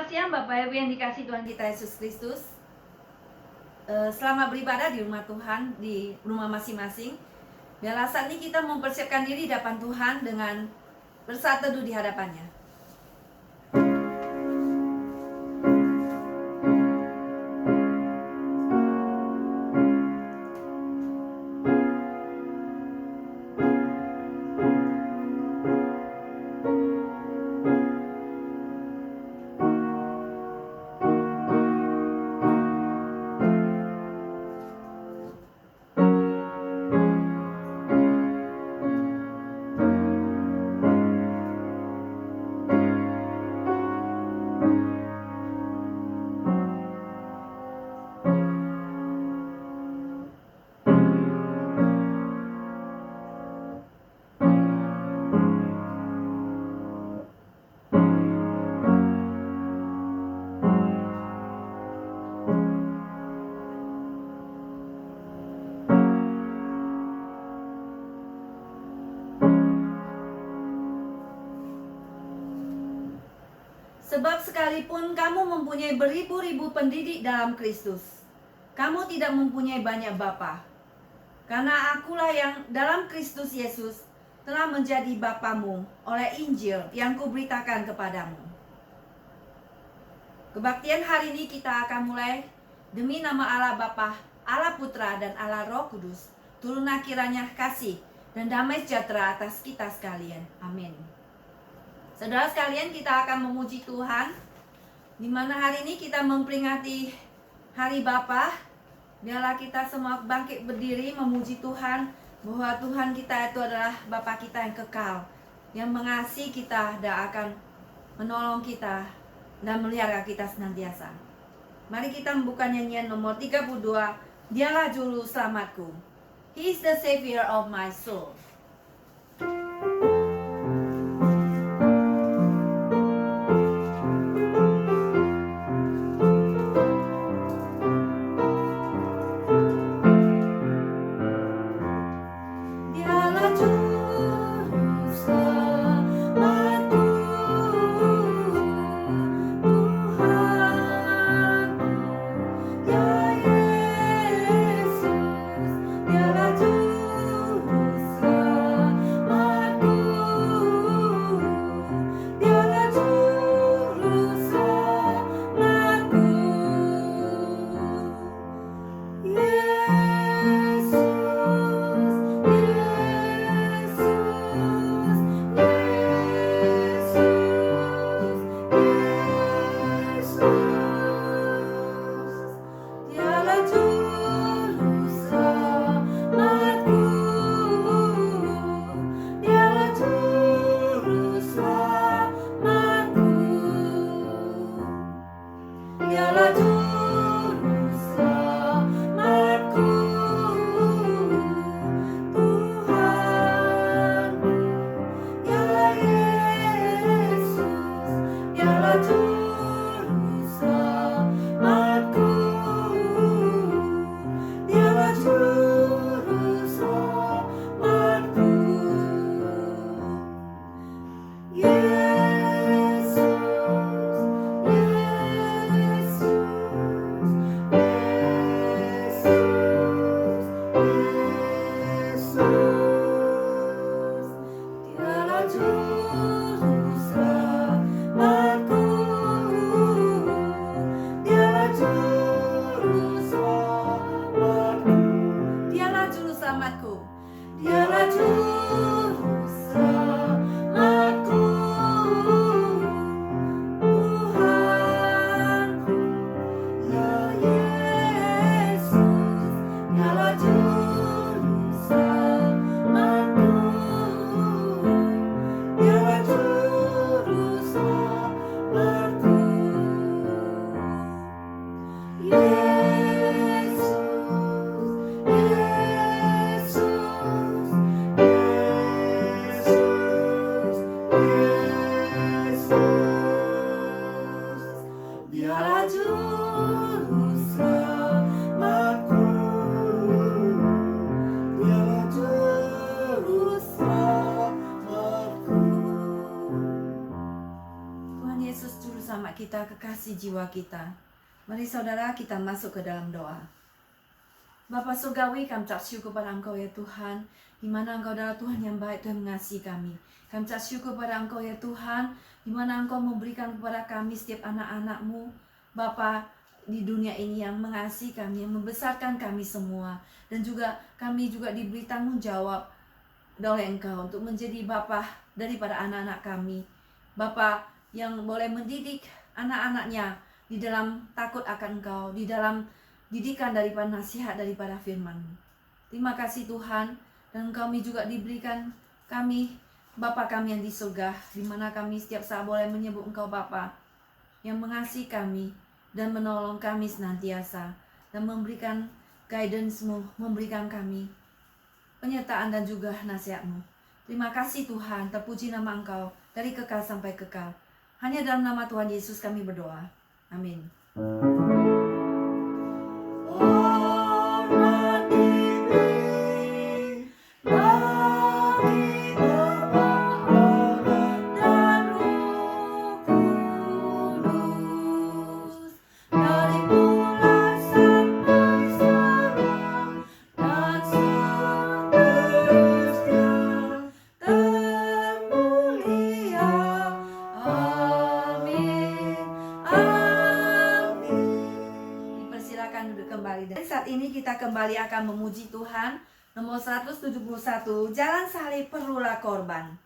Selamat siang Bapak Ibu yang dikasihi Tuhan kita Yesus Kristus. Selamat beribadah di rumah Tuhan, di rumah masing-masing. Biarlah saat ini kita mempersiapkan diri di hadapan Tuhan dengan bersaat teduh di hadapannya. Sebab sekalipun kamu mempunyai beribu-ribu pendidik dalam Kristus, kamu tidak mempunyai banyak bapa. Karena akulah yang dalam Kristus Yesus telah menjadi bapamu oleh Injil yang kuberitakan kepadamu. Kebaktian hari ini kita akan mulai demi nama Allah Bapa, Allah Putra dan Allah Roh Kudus. Turunlah kiranya kasih dan damai sejahtera atas kita sekalian. Amin. Saudara sekalian, kita akan memuji Tuhan, di mana hari ini kita memperingati Hari Bapa. Biarlah kita semua bangkit berdiri memuji Tuhan, bahwa Tuhan kita itu adalah Bapa kita yang kekal, yang mengasihi kita dan akan menolong kita dan melihara kita senantiasa. Mari kita membuka nyanyian nomor 32, Dialah Juru Selamatku. He is the Savior of my soul. kita, kekasih jiwa kita. Mari saudara kita masuk ke dalam doa. Bapa surgawi, kami ucap syukur pada Engkau ya Tuhan, di mana Engkau adalah Tuhan yang baik, Tuhan mengasihi kami. Kami ucap syukur pada Engkau ya Tuhan, di mana Engkau memberikan kepada kami setiap anak-anak-Mu, Bapa, di dunia ini yang mengasihi kami, yang membesarkan kami semua. Dan juga kami juga diberi tanggung jawab oleh Engkau untuk menjadi Bapa daripada anak-anak kami. Bapa yang boleh mendidik anak-anaknya di dalam takut akan Engkau, di dalam didikan daripada nasihat daripada firman-Mu. Terima kasih Tuhan, dan kami juga diberikan kami Bapa kami yang di surga, di mana kami setiap saat boleh menyebut Engkau Bapa yang mengasihi kami dan menolong kami senantiasa, dan memberikan guidance-Mu, memberikan kami penyertaan dan juga nasihat-Mu. Terima kasih Tuhan, terpuji nama Engkau dari kekal sampai kekal. Hanya dalam nama Tuhan Yesus kami berdoa. Amin. Kembali akan memuji Tuhan. Nomor 171, jalan salib perlulah korban.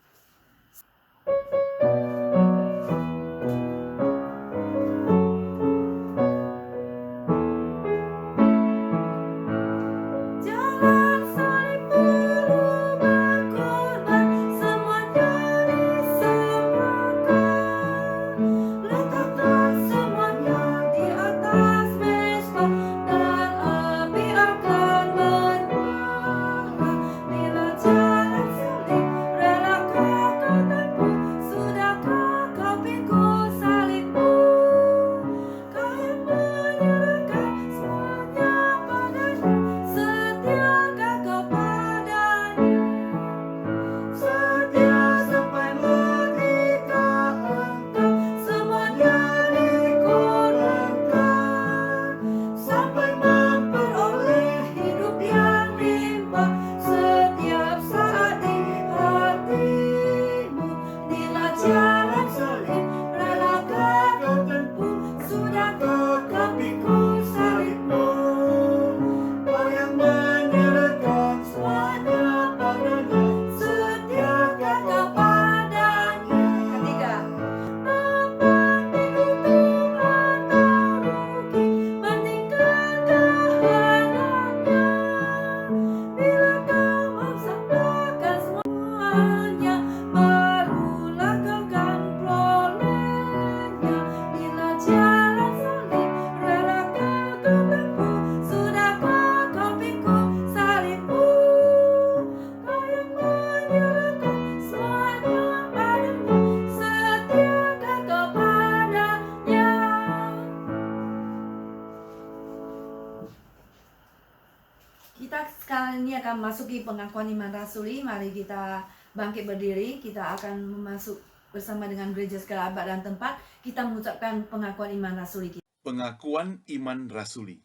Kita sekarang ini akan masuki pengakuan iman rasuli. Mari kita bangkit berdiri. Kita akan masuk bersama dengan gereja segala abad dan tempat. Kita mengucapkan pengakuan iman rasuli kita. Pengakuan iman rasuli.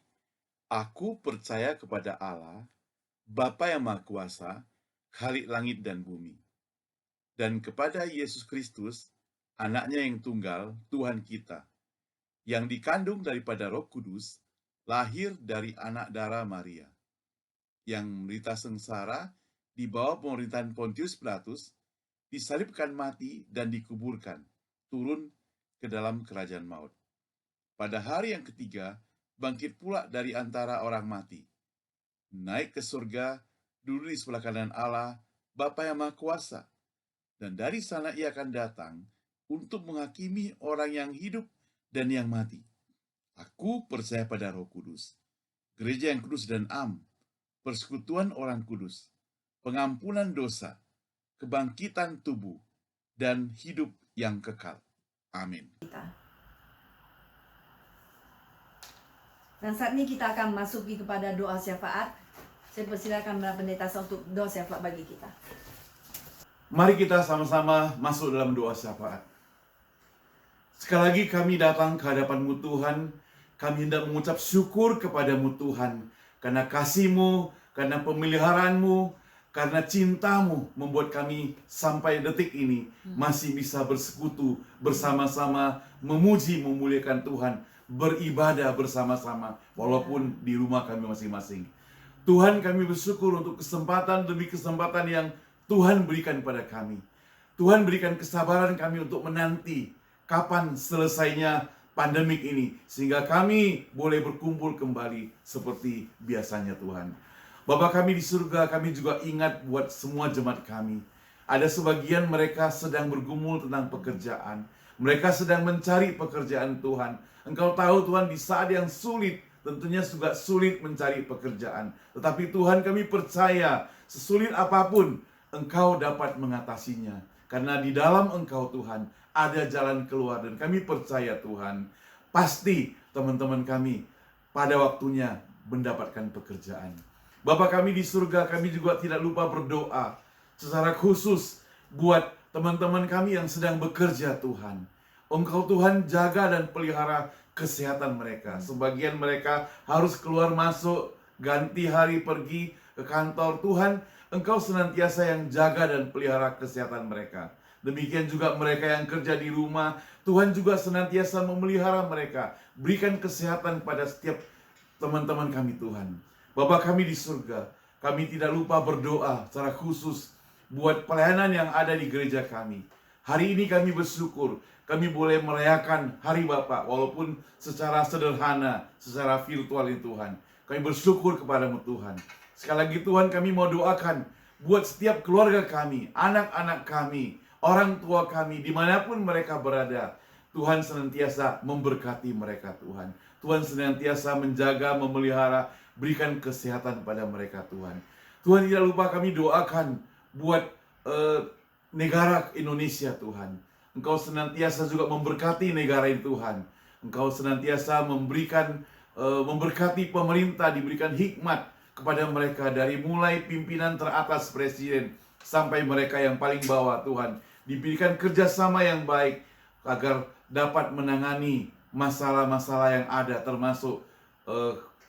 Aku percaya kepada Allah, Bapa yang Maha Kuasa, Khalik langit dan bumi, dan kepada Yesus Kristus, anaknya yang tunggal, Tuhan kita, yang dikandung daripada Roh Kudus, lahir dari anak darah Maria, yang menderita sengsara di bawah pemerintahan Pontius Pilatus, disalibkan mati dan dikuburkan, turun ke dalam kerajaan maut. Pada hari yang ketiga, bangkit pula dari antara orang mati, naik ke surga, duduk di sebelah kanan Allah, Bapa yang Maha Kuasa, dan dari sana ia akan datang untuk menghakimi orang yang hidup dan yang mati. Aku percaya pada Roh Kudus, gereja yang kudus dan am, persekutuan orang kudus, pengampunan dosa, kebangkitan tubuh, dan hidup yang kekal. Amin. Dan saat ini kita akan masuki kepada doa syafaat. Saya persilakan Pendeta untuk doa syafaat bagi kita. Mari kita sama-sama masuk dalam doa syafaat. Sekali lagi kami datang ke hadapan-Mu Tuhan. Kami hendak mengucap syukur kepada-Mu Tuhan. Karena kasih-Mu, karena pemeliharaan-Mu, karena cinta-Mu membuat kami sampai detik ini masih bisa bersekutu bersama-sama, memuji, memuliakan Tuhan, beribadah bersama-sama, walaupun di rumah kami masing-masing. Tuhan, kami bersyukur untuk kesempatan demi kesempatan yang Tuhan berikan pada kami. Tuhan berikan kesabaran kami untuk menanti kapan selesainya pandemik ini, sehingga kami boleh berkumpul kembali seperti biasanya Tuhan. Bapa kami di surga, kami juga ingat buat semua jemaat kami. Ada sebagian mereka sedang bergumul tentang pekerjaan. Mereka sedang mencari pekerjaan Tuhan. Engkau tahu Tuhan, di saat yang sulit, tentunya juga sulit mencari pekerjaan. Tetapi Tuhan, kami percaya sesulit apapun Engkau dapat mengatasinya. Karena di dalam Engkau Tuhan ada jalan keluar. Dan kami percaya Tuhan, pasti teman-teman kami pada waktunya mendapatkan pekerjaan. Bapa kami di surga, kami juga tidak lupa berdoa secara khusus buat teman-teman kami yang sedang bekerja Tuhan. Engkau Tuhan jaga dan pelihara kesehatan mereka. Sebagian mereka harus keluar masuk, ganti hari pergi ke kantor. Tuhan, Engkau senantiasa yang jaga dan pelihara kesehatan mereka. Demikian juga mereka yang kerja di rumah, Tuhan juga senantiasa memelihara mereka. Berikan kesehatan pada setiap teman-teman kami Tuhan. Bapa kami di surga, kami tidak lupa berdoa secara khusus buat pelayanan yang ada di gereja kami. Hari ini kami bersyukur, kami boleh merayakan Hari Bapa, walaupun secara sederhana, secara virtual ini Tuhan. Kami bersyukur kepadamu Tuhan. Sekali lagi Tuhan, kami mau doakan buat setiap keluarga kami, anak-anak kami, orang tua kami, dimanapun mereka berada. Tuhan senantiasa memberkati mereka Tuhan. Tuhan senantiasa menjaga, memelihara, berikan kesehatan pada mereka Tuhan. Tuhan, tidak lupa kami doakan buat negara Indonesia Tuhan. Engkau senantiasa juga memberkati negara ini Tuhan. Engkau senantiasa memberikan memberkati pemerintah, diberikan hikmat kepada mereka dari mulai pimpinan teratas presiden sampai mereka yang paling bawah Tuhan. Diberikan kerjasama yang baik agar dapat menangani masalah-masalah yang ada, termasuk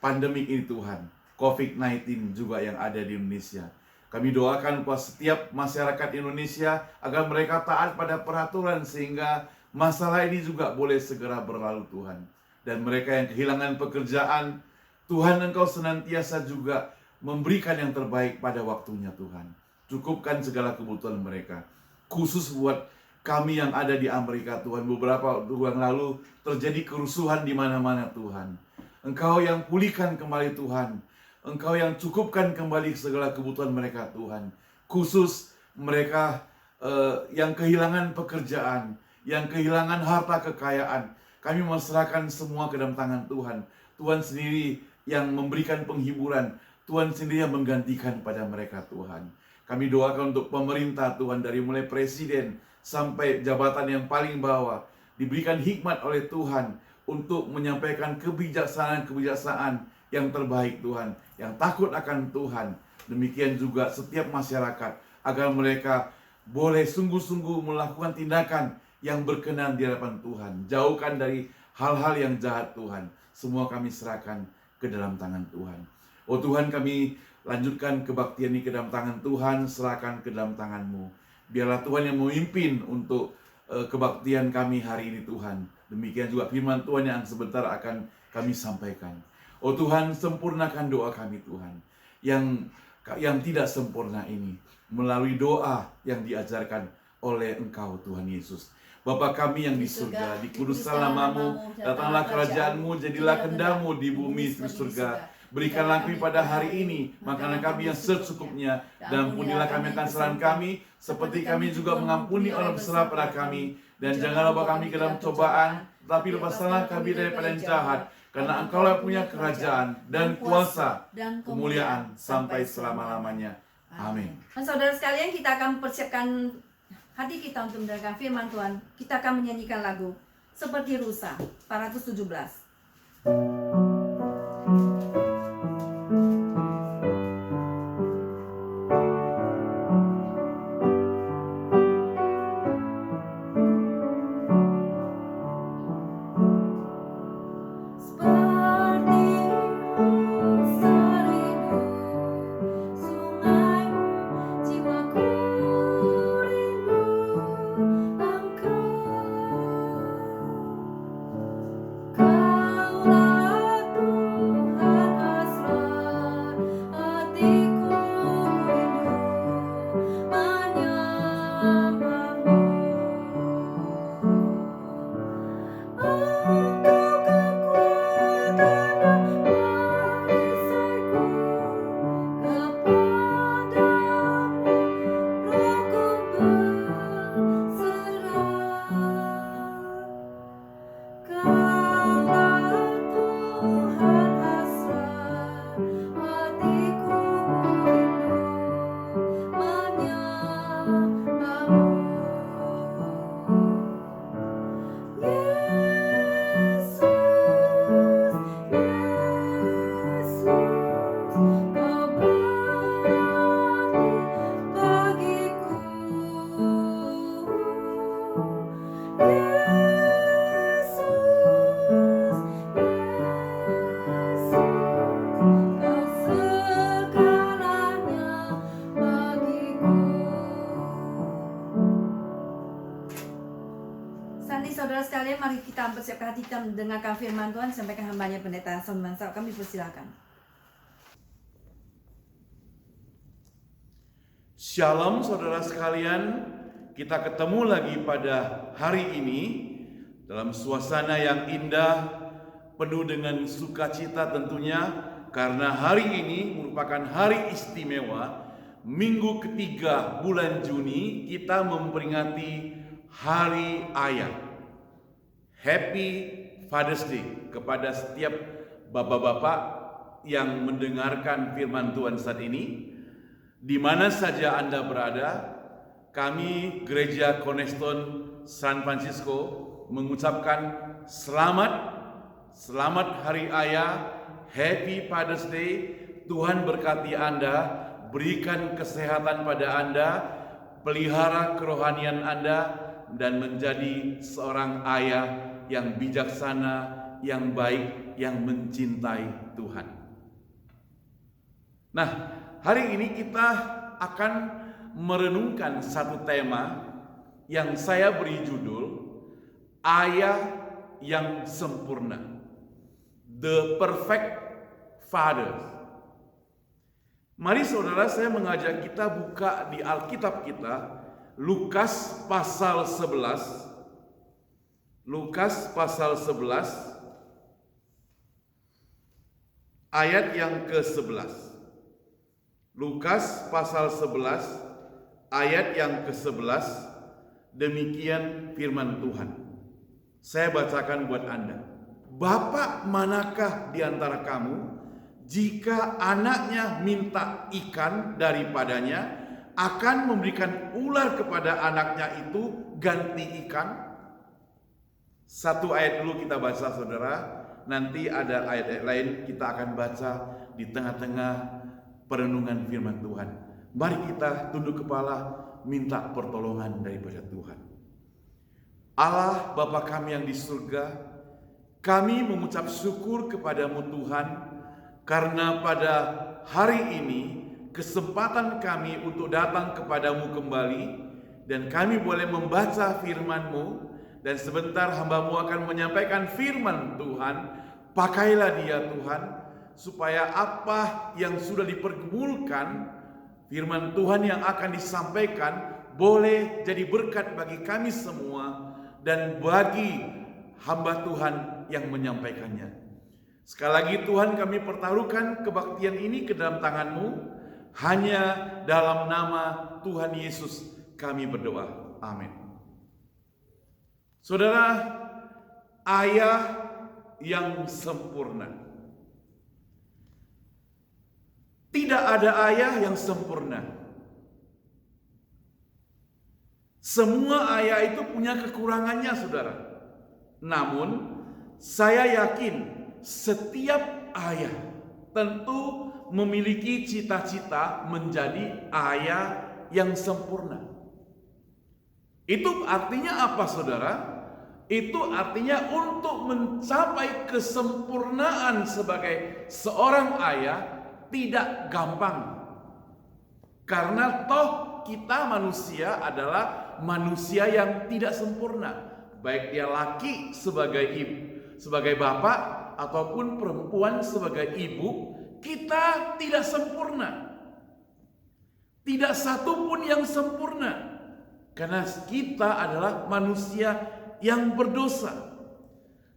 pandemik ini Tuhan. COVID-19 juga yang ada di Indonesia. Kami doakan buat setiap masyarakat Indonesia agar mereka taat pada peraturan sehingga masalah ini juga boleh segera berlalu Tuhan. Dan mereka yang kehilangan pekerjaan, Tuhan Engkau senantiasa juga memberikan yang terbaik pada waktunya Tuhan. Cukupkan segala kebutuhan mereka. Khusus buat kami yang ada di Amerika Tuhan, beberapa bulan lalu terjadi kerusuhan di mana-mana Tuhan. Engkau yang pulihkan kembali Tuhan. Engkau yang cukupkan kembali segala kebutuhan mereka Tuhan. Khusus mereka yang kehilangan pekerjaan, yang kehilangan harta kekayaan. Kami menyerahkan semua ke dalam tangan Tuhan. Tuhan sendiri yang memberikan penghiburan. Tuhan sendiri yang menggantikan pada mereka Tuhan. Kami doakan untuk pemerintah Tuhan, dari mulai presiden sampai jabatan yang paling bawah, diberikan hikmat oleh Tuhan untuk menyampaikan kebijaksanaan yang terbaik Tuhan, yang takut akan Tuhan. Demikian juga setiap masyarakat, agar mereka boleh sungguh-sungguh melakukan tindakan yang berkenan di hadapan Tuhan. Jauhkan dari hal-hal yang jahat Tuhan. Semua kami serahkan ke dalam tangan Tuhan. Oh Tuhan, kami lanjutkan kebaktian ini ke dalam tangan Tuhan, serahkan ke dalam tangan-Mu. Biarlah Tuhan yang memimpin untuk kebaktian kami hari ini Tuhan. Demikian juga firman Tuhan yang sebentar akan kami sampaikan. Oh Tuhan, sempurnakan doa kami Tuhan. Yang tidak sempurna ini melalui doa yang diajarkan oleh Engkau Tuhan Yesus. Bapa kami yang di surga, dikuduskanlah namamu, datanglah kerajaan-Mu, jadilah kehendak-Mu di bumi seperti surga. Berikanlah kami pada hari ini makanan kami yang secukupnya, dan ampunilah kami akan kesalahan kami, seperti kami juga mengampuni orang bersalah pada kami. Dan janganlah bawa kami ke dalam cobaan, tetapi lepaskanlah kami daripada yang jahat. Karena Engkaulah punya kerajaan dan kuasa dan kemuliaan sampai selama-lamanya. Amin. Saudara sekalian, kita akan persiapkan hati kita untuk mendengarkan firman Tuhan. Kita akan menyanyikan lagu Seperti Rusa, 417. saudara sekalian, mari kita mempersiapkan hati kita mendengarkan firman Tuhan. Sampaikan hambanya Pendeta Son Mansal. Kami persilakan. Shalom saudara sekalian, kita ketemu lagi pada hari ini dalam suasana yang indah, penuh dengan sukacita tentunya, karena hari ini merupakan hari istimewa. Minggu ketiga bulan Juni kita memperingati Hari Ayah. Happy Father's Day kepada setiap bapak-bapak yang mendengarkan firman Tuhan saat ini. Di mana saja Anda berada, kami Gereja Cornerstone San Francisco mengucapkan selamat Hari Ayah, Happy Father's Day. Tuhan berkati Anda, berikan kesehatan pada Anda, pelihara kerohanian Anda, dan menjadi seorang ayah yang bijaksana, yang baik, yang mencintai Tuhan. Nah, hari ini kita akan merenungkan satu tema yang saya beri judul Ayah yang Sempurna, The Perfect Father. Mari saudara, saya mengajak kita buka di Alkitab kita, Lukas pasal 11. Lukas pasal 11 ayat yang ke-11. Lukas pasal 11 ayat yang ke-11, demikian firman Tuhan. Saya bacakan buat Anda. Bapak manakah di antara kamu, jika anaknya minta ikan daripadanya, akan memberikan ular kepada anaknya itu ganti ikan? Satu ayat dulu kita baca saudara, nanti ada ayat-ayat lain kita akan baca di tengah-tengah perenungan firman Tuhan. Mari kita tunduk kepala, minta pertolongan daripada Tuhan. Allah Bapa kami yang di surga, kami mengucap syukur kepadamu Tuhan, karena pada hari ini kesempatan kami untuk datang kepadamu kembali, dan kami boleh membaca firman-Mu, dan sebentar hamba-Mu akan menyampaikan firman Tuhan. Pakailah dia Tuhan, supaya apa yang sudah dipergumulkan, firman Tuhan yang akan disampaikan boleh jadi berkat bagi kami semua dan bagi hamba Tuhan yang menyampaikannya. Sekali lagi Tuhan, kami pertaruhkan kebaktian ini ke dalam tangan-Mu. Hanya dalam nama Tuhan Yesus kami berdoa. Amin. Saudara, ayah yang sempurna. Tidak ada ayah yang sempurna. Semua ayah itu punya kekurangannya, saudara. Namun, saya yakin setiap ayah tentu memiliki cita-cita menjadi ayah yang sempurna. Itu artinya apa, saudara? Itu artinya untuk mencapai kesempurnaan sebagai seorang ayah tidak gampang. Karena toh kita manusia adalah manusia yang tidak sempurna. Baik dia laki sebagai ibu, sebagai bapak, ataupun perempuan sebagai ibu, kita tidak sempurna. Tidak satu pun yang sempurna. Karena kita adalah manusia yang berdosa.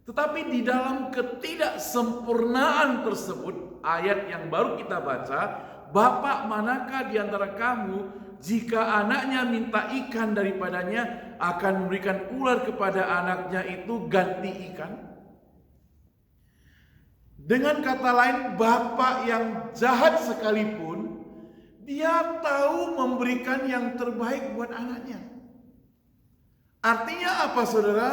Tetapi di dalam ketidaksempurnaan tersebut, ayat yang baru kita baca, Bapak manakah di antara kamu, jika anaknya minta ikan daripadanya, akan memberikan ular kepada anaknya itu ganti ikan? Dengan kata lain, bapak yang jahat sekalipun, dia tahu memberikan yang terbaik buat anaknya. Artinya apa, saudara?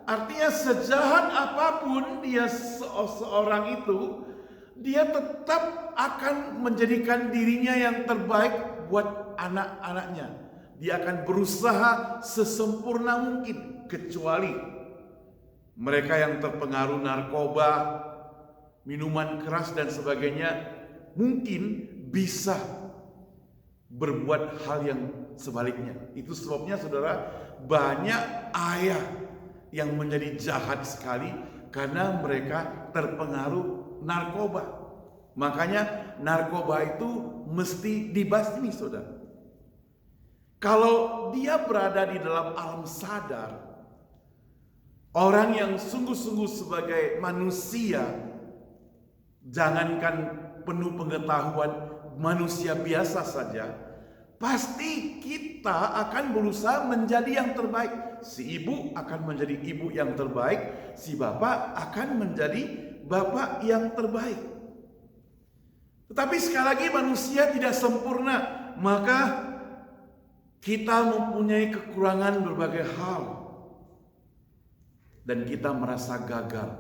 Artinya sejahat apapun dia seorang itu, dia tetap akan menjadikan dirinya yang terbaik buat anak-anaknya. Dia akan berusaha sesempurna mungkin, kecuali mereka yang terpengaruh narkoba, minuman keras dan sebagainya, mungkin bisa berbuat hal yang sebaliknya. Itu sebabnya, saudara, banyak ayah yang menjadi jahat sekali karena mereka terpengaruh narkoba. Makanya narkoba itu mesti dibasmi, saudara. Kalau dia berada di dalam alam sadar, orang yang sungguh-sungguh sebagai manusia, jangankan penuh pengetahuan, manusia biasa saja, pasti kita akan berusaha menjadi yang terbaik. Si ibu akan menjadi ibu yang terbaik, si bapak akan menjadi bapak yang terbaik. Tetapi sekali lagi manusia tidak sempurna, maka kita mempunyai kekurangan berbagai hal. Dan kita merasa gagal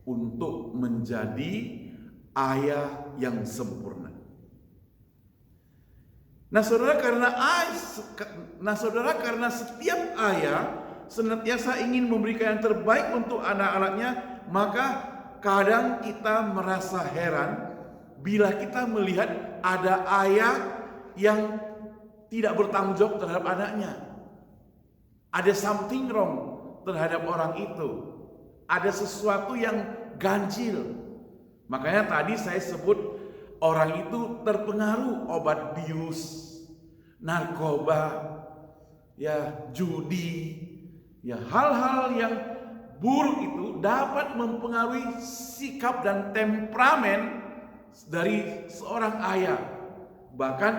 untuk menjadi ayah yang sempurna. Nah saudara, karena setiap ayah senantiasa ingin memberikan yang terbaik untuk anak-anaknya, maka kadang kita merasa heran bila kita melihat ada ayah yang tidak bertanggung jawab terhadap anaknya. Ada something wrong terhadap orang itu. Ada sesuatu yang ganjil. Makanya tadi saya sebut orang itu terpengaruh obat bius, narkoba, ya judi, ya hal-hal yang buruk itu dapat mempengaruhi sikap dan temperamen dari seorang ayah. Bahkan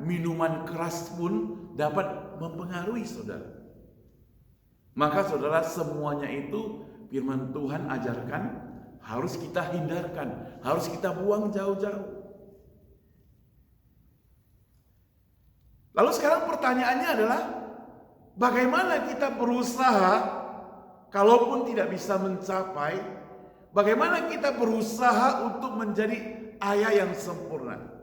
minuman keras pun dapat mempengaruhi saudara. Maka saudara, semuanya itu firman Tuhan ajarkan harus kita hindarkan, harus kita buang jauh-jauh. Lalu sekarang pertanyaannya adalah bagaimana kita berusaha kalaupun tidak bisa mencapai, bagaimana kita berusaha untuk menjadi ayah yang sempurna?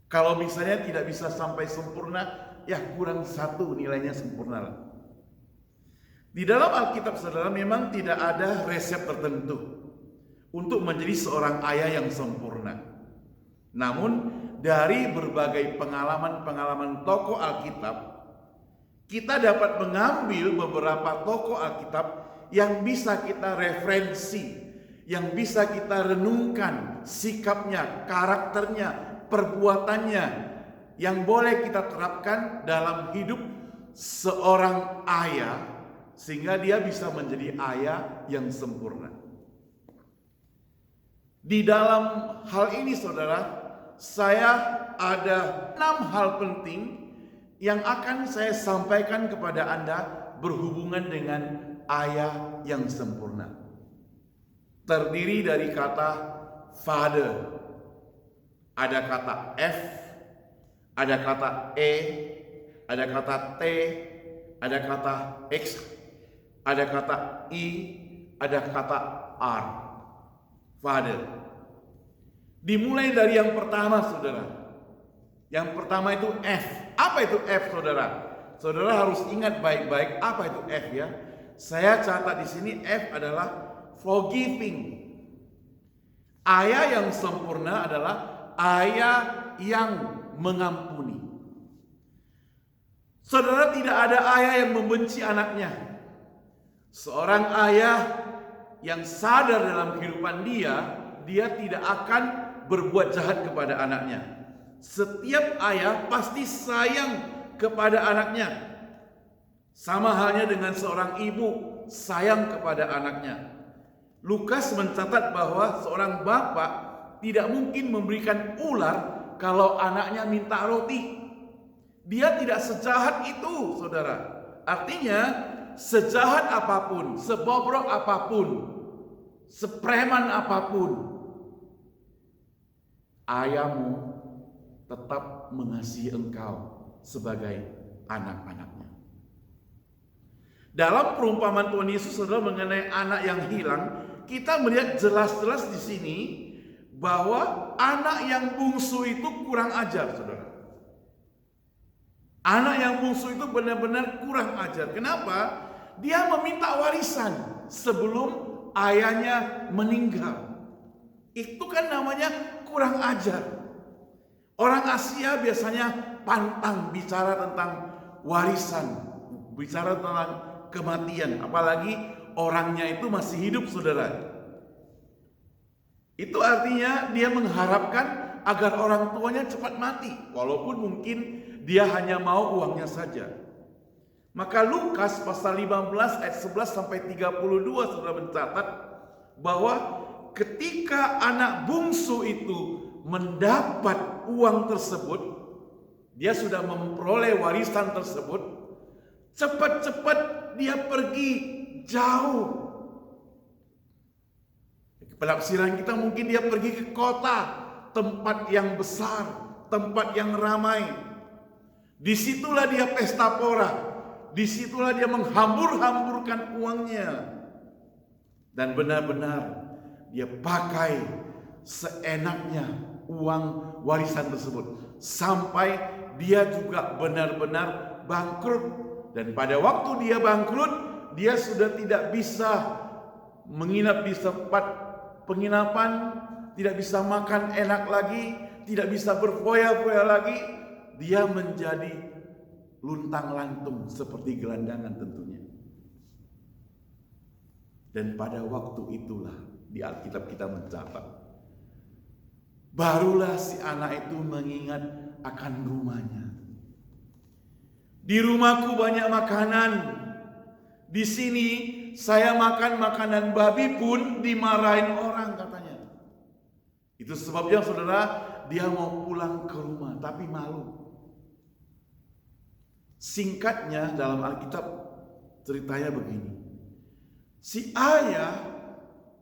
Kalau misalnya tidak bisa sampai sempurna, ya kurang satu nilainya sempurna lah. Di dalam Alkitab saudara memang tidak ada resep tertentu untuk menjadi seorang ayah yang sempurna. Namun dari berbagai pengalaman-pengalaman tokoh Alkitab, kita dapat mengambil beberapa tokoh Alkitab yang bisa kita referensi, yang bisa kita renungkan sikapnya, karakternya, perbuatannya, yang boleh kita terapkan dalam hidup seorang ayah sehingga dia bisa menjadi ayah yang sempurna. Di dalam hal ini saudara, saya ada 6 hal penting yang akan saya sampaikan kepada Anda berhubungan dengan ayah yang sempurna. Terdiri dari kata father, ada kata F, ada kata E, ada kata T, ada kata X, ada kata I, ada kata R. Father. Dimulai dari yang pertama saudara. Yang pertama itu F. Apa itu F saudara? Saudara harus ingat baik-baik apa itu F ya. Saya catat di sini F adalah forgiving. Ayah yang sempurna adalah ayah yang mengampuni. Saudara, tidak ada ayah yang membenci anaknya. Seorang ayah yang sadar dalam kehidupan dia tidak akan berbuat jahat kepada anaknya. Setiap ayah pasti sayang kepada anaknya. Sama halnya dengan seorang ibu sayang kepada anaknya. Lukas mencatat bahwa seorang bapak tidak mungkin memberikan ular kalau anaknya minta roti. Dia tidak sejahat itu, saudara. Artinya, sejahat apapun, sebobrok apapun, sepreman apapun, ayahmu tetap mengasihi engkau sebagai anak-anaknya. Dalam perumpamaan Tuhan Yesus saudara mengenai anak yang hilang, kita melihat jelas-jelas di sini bahwa anak yang bungsu itu kurang ajar, saudara. Anak yang bungsu itu benar-benar kurang ajar. Kenapa? Dia meminta warisan sebelum ayahnya meninggal. Itu kan namanya kurang ajar. Orang Asia biasanya pantang bicara tentang warisan, bicara tentang kematian, apalagi orangnya itu masih hidup, saudara. Itu artinya dia mengharapkan agar orang tuanya cepat mati, walaupun mungkin dia hanya mau uangnya saja. Maka Lukas pasal 15 ayat 11 sampai 32 saudara mencatat bahwa ketika anak bungsu itu mendapat uang tersebut, dia sudah memperoleh warisan tersebut, cepat-cepat dia pergi jauh. Penafsiran kita mungkin dia pergi ke kota, tempat yang besar, tempat yang ramai. Disitulah dia pesta pora, disitulah dia menghambur-hamburkan uangnya. Dan benar-benar dia pakai seenaknya uang warisan tersebut. Sampai dia juga benar-benar bangkrut. Dan pada waktu dia bangkrut, dia sudah tidak bisa menginap di tempat penginapan, tidak bisa makan enak lagi, tidak bisa berfoya-foya lagi. Dia menjadi luntang-lantung seperti gelandangan tentunya. Dan pada waktu itulah di Alkitab kita mencatat, barulah si anak itu mengingat akan rumahnya. Di rumahku banyak makanan. Di sini saya makan makanan babi pun dimarahin orang, katanya. Itu sebabnya saudara, dia mau pulang ke rumah tapi malu. Singkatnya dalam Alkitab ceritanya begini. Si ayah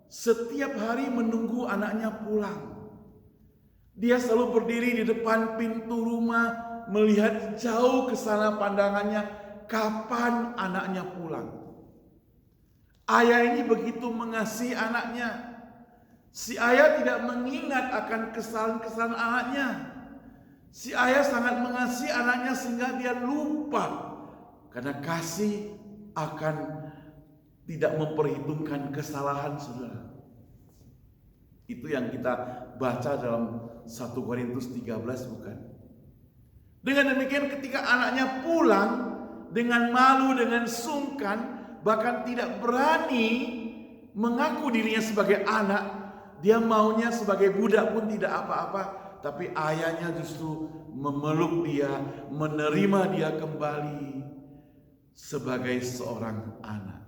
setiap hari menunggu anaknya pulang. Dia selalu berdiri di depan pintu rumah, melihat jauh ke sana pandangannya, kapan anaknya pulang. Ayah ini begitu mengasihi anaknya. Si ayah tidak mengingat akan kesalahan-kesalahan anaknya. Si ayah sangat mengasihi anaknya sehingga dia lupa, karena kasih akan tidak memperhitungkan kesalahan, saudara. Itu yang kita baca dalam 1 Korintus 13, bukan? Dengan demikian ketika anaknya pulang dengan malu, dengan sungkan, bahkan tidak berani mengaku dirinya sebagai anak, dia maunya sebagai budak pun tidak apa-apa. Tapi ayahnya justru memeluk dia, menerima dia kembali sebagai seorang anak.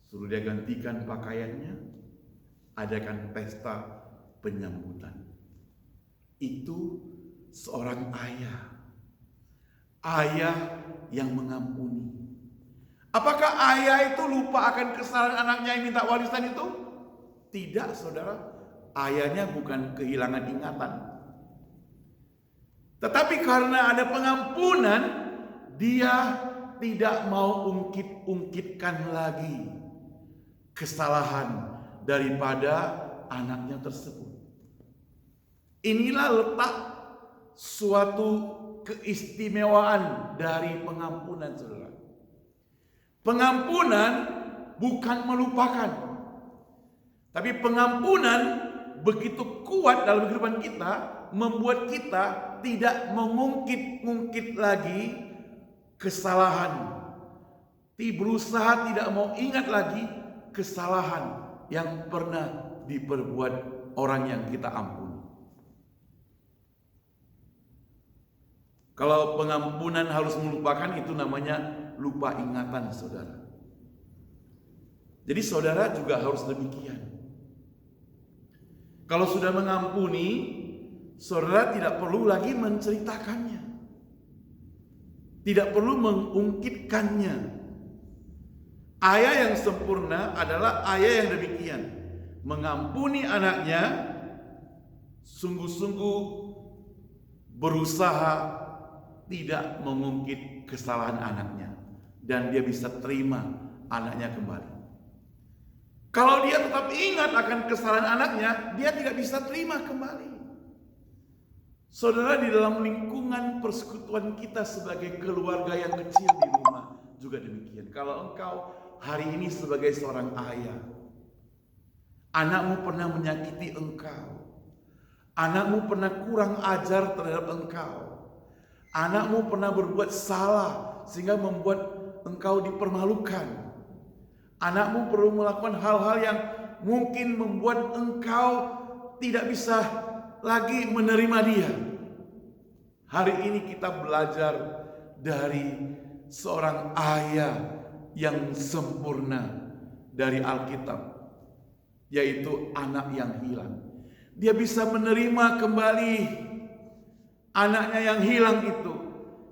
Suruh dia gantikan pakaiannya, adakan pesta penyambutan. Itu seorang ayah. Ayah yang mengampuni. Apakah ayah itu lupa akan kesalahan anaknya yang minta warisan itu? Tidak, saudara. Ayahnya bukan kehilangan ingatan. Tetapi karena ada pengampunan, dia tidak mau ungkit-ungkitkan lagi kesalahan daripada anaknya tersebut. Inilah letak suatu keistimewaan dari pengampunan, saudara. Pengampunan bukan melupakan, tapi pengampunan begitu kuat dalam kehidupan kita, membuat kita tidak mengungkit-ungkit lagi kesalahan. Berusaha tidak mau ingat lagi kesalahan yang pernah diperbuat orang yang kita ampuni. Kalau pengampunan harus melupakan, itu namanya lupa ingatan, saudara. Jadi saudara juga harus demikian. Kalau sudah mengampuni, saudara tidak perlu lagi menceritakannya, tidak perlu mengungkitkannya. Ayah yang sempurna adalah ayah yang demikian, mengampuni anaknya, sungguh-sungguh berusaha tidak mengungkit kesalahan anaknya, dan dia bisa terima anaknya kembali. Kalau dia tetap ingat akan kesalahan anaknya, dia tidak bisa terima kembali. Saudara, di dalam lingkungan persekutuan kita sebagai keluarga yang kecil di rumah juga demikian. Kalau engkau hari ini sebagai seorang ayah, anakmu pernah menyakiti engkau, anakmu pernah kurang ajar terhadap engkau, anakmu pernah berbuat salah sehingga membuat engkau dipermalukan. Anakmu perlu melakukan hal-hal yang mungkin membuat engkau tidak bisa lagi menerima dia. Hari ini kita belajar dari seorang ayah yang sempurna dari Alkitab, yaitu anak yang hilang. Dia bisa menerima kembali anaknya yang hilang itu,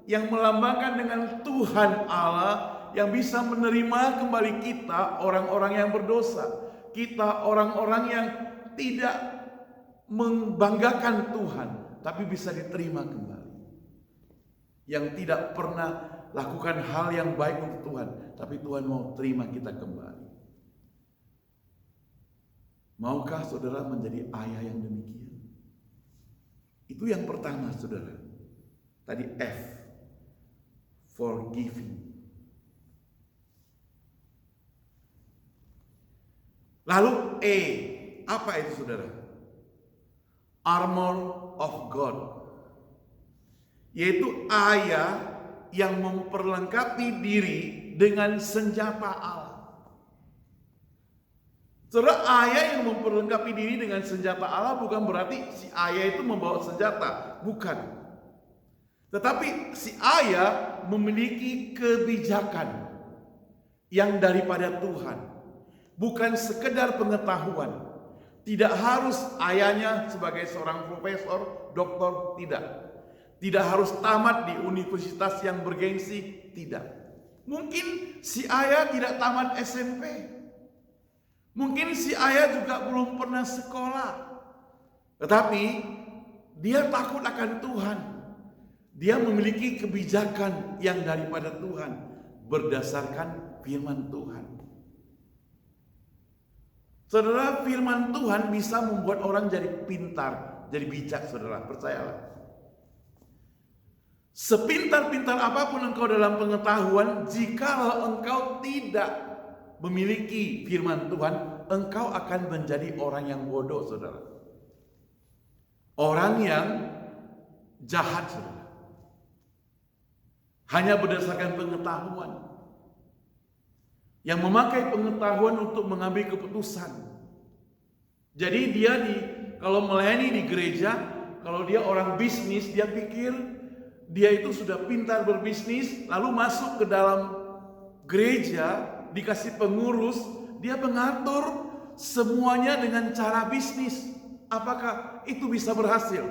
yang melambangkan dengan Tuhan Allah yang bisa menerima kembali kita, orang-orang yang berdosa, kita orang-orang yang tidak membanggakan Tuhan, tapi bisa diterima kembali, yang tidak pernah lakukan hal yang baik untuk Tuhan, tapi Tuhan mau terima kita kembali. Maukah saudara menjadi ayah yang demikian? Itu yang pertama, saudara. Tadi F, forgiving. Lalu E, apa itu saudara? Armor of God. Yaitu ayah yang memperlengkapi diri dengan senjata Allah. Saudara, ayah yang memperlengkapi diri dengan senjata Allah bukan berarti si ayah itu membawa senjata. Bukan. Tetapi si ayah memiliki kebijakan yang daripada Tuhan. Bukan sekedar pengetahuan. Tidak harus ayahnya sebagai seorang profesor, doktor, tidak. Tidak harus tamat di universitas yang bergengsi, tidak. Mungkin si ayah tidak tamat SMP. Mungkin si ayah juga belum pernah sekolah. Tetapi dia takut akan Tuhan. Dia memiliki kebijakan yang daripada Tuhan berdasarkan firman Tuhan. Saudara, firman Tuhan bisa membuat orang jadi pintar, jadi bijak, saudara, percayalah. Sepintar-pintar apapun engkau dalam pengetahuan, jikalau engkau tidak memiliki firman Tuhan, engkau akan menjadi orang yang bodoh, saudara. Orang yang jahat, saudara. Hanya berdasarkan pengetahuan. Yang memakai pengetahuan untuk mengambil keputusan. Jadi dia kalau melayani di gereja, kalau dia orang bisnis, dia pikir dia itu sudah pintar berbisnis, lalu masuk ke dalam gereja, dikasih pengurus, dia mengatur semuanya dengan cara bisnis. Apakah itu bisa berhasil?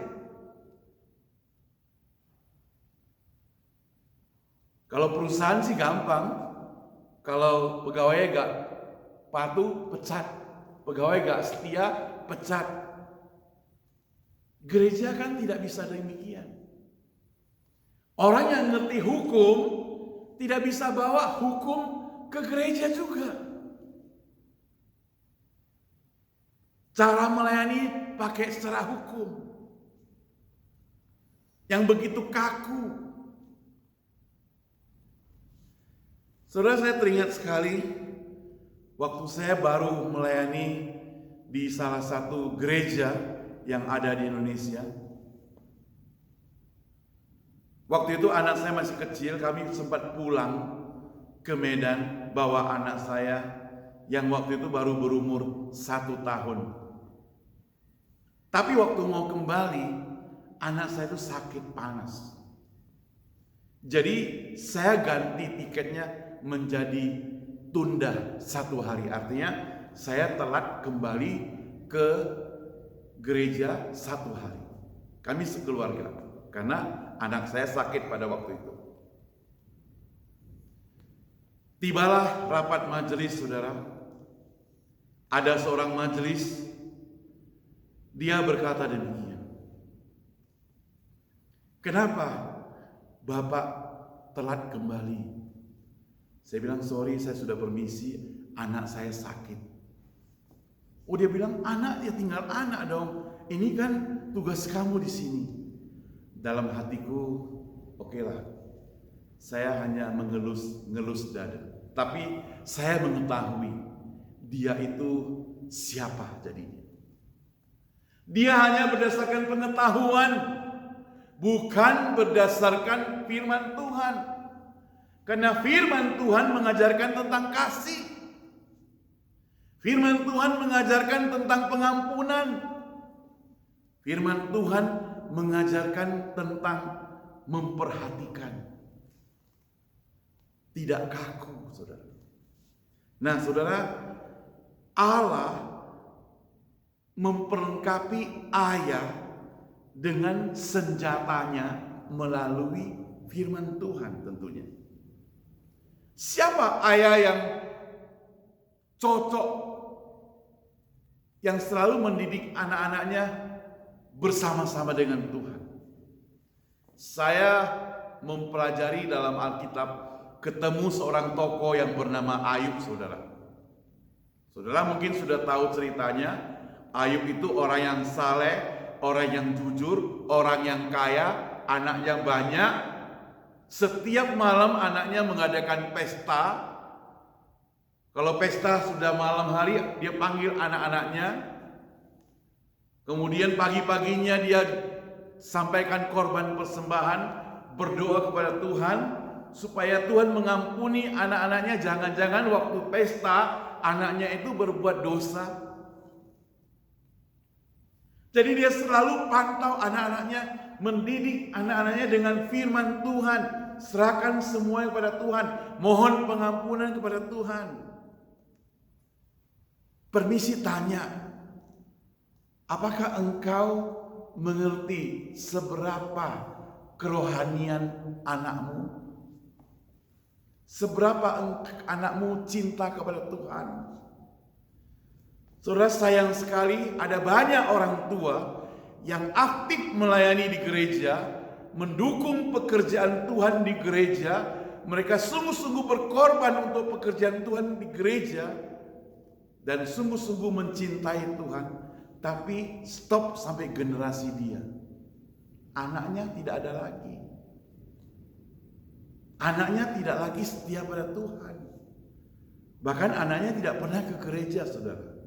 Kalau perusahaan sih gampang. Kalau pegawai gak patuh, pecat. Pegawai gak setia, pecat. Gereja kan tidak bisa demikian. Orang yang ngerti hukum tidak bisa bawa hukum ke gereja juga. Cara melayani pakai secara hukum yang begitu kaku. Saudara, saya teringat sekali waktu saya baru melayani di salah satu gereja yang ada di Indonesia. Waktu itu anak saya masih kecil, kami sempat pulang ke Medan bawa anak saya yang waktu itu baru berumur 1 tahun. Tapi waktu mau kembali, anak saya itu sakit panas. Jadi saya ganti tiketnya menjadi tunda 1 hari. Artinya saya telat kembali ke gereja 1 hari. Kami sekeluarga, karena anak saya sakit pada waktu itu. Tibalah rapat majelis, saudara. Ada seorang majelis, dia berkata demikian. Kenapa Bapak telat kembali? Saya bilang, sorry, saya sudah permisi, anak saya sakit. Oh, dia bilang, anak ya tinggal anak dong. Ini kan tugas kamu di sini. Dalam hatiku, oke lah. Saya hanya mengelus dada. Tapi saya mengetahui dia itu siapa jadinya. Dia hanya berdasarkan pengetahuan, bukan berdasarkan firman Tuhan. Karena firman Tuhan mengajarkan tentang kasih. Firman Tuhan mengajarkan tentang pengampunan. Firman Tuhan mengajarkan tentang memperhatikan. Tidak kaku, saudara. Nah, saudara, Allah memperlengkapi ayah dengan senjatanya melalui firman Tuhan tentunya. Siapa ayah yang cocok, yang selalu mendidik anak-anaknya bersama-sama dengan Tuhan? Saya mempelajari dalam Alkitab, ketemu seorang tokoh yang bernama Ayub, saudara. Saudara mungkin sudah tahu ceritanya. Ayub itu orang yang saleh, orang yang jujur, orang yang kaya, anaknya banyak. Setiap malam anaknya mengadakan pesta. Kalau pesta sudah malam hari, dia panggil anak-anaknya. Kemudian pagi-paginya dia sampaikan korban persembahan, berdoa kepada Tuhan supaya Tuhan mengampuni anak-anaknya. Jangan-jangan waktu pesta anaknya itu berbuat dosa. Jadi dia selalu pantau anak-anaknya, mendidik anak-anaknya dengan firman Tuhan. Serahkan semuanya kepada Tuhan, mohon pengampunan kepada Tuhan. Permisi tanya, apakah engkau mengerti seberapa kerohanian anakmu? Seberapa anakmu cinta kepada Tuhan? Saudara, sayang sekali ada banyak orang tua yang aktif melayani di gereja, mendukung pekerjaan Tuhan di gereja. Mereka sungguh-sungguh berkorban untuk pekerjaan Tuhan di gereja dan sungguh-sungguh mencintai Tuhan. Tapi stop sampai generasi dia. Anaknya tidak ada lagi. Anaknya tidak lagi setia pada Tuhan. Bahkan anaknya tidak pernah ke gereja, saudara.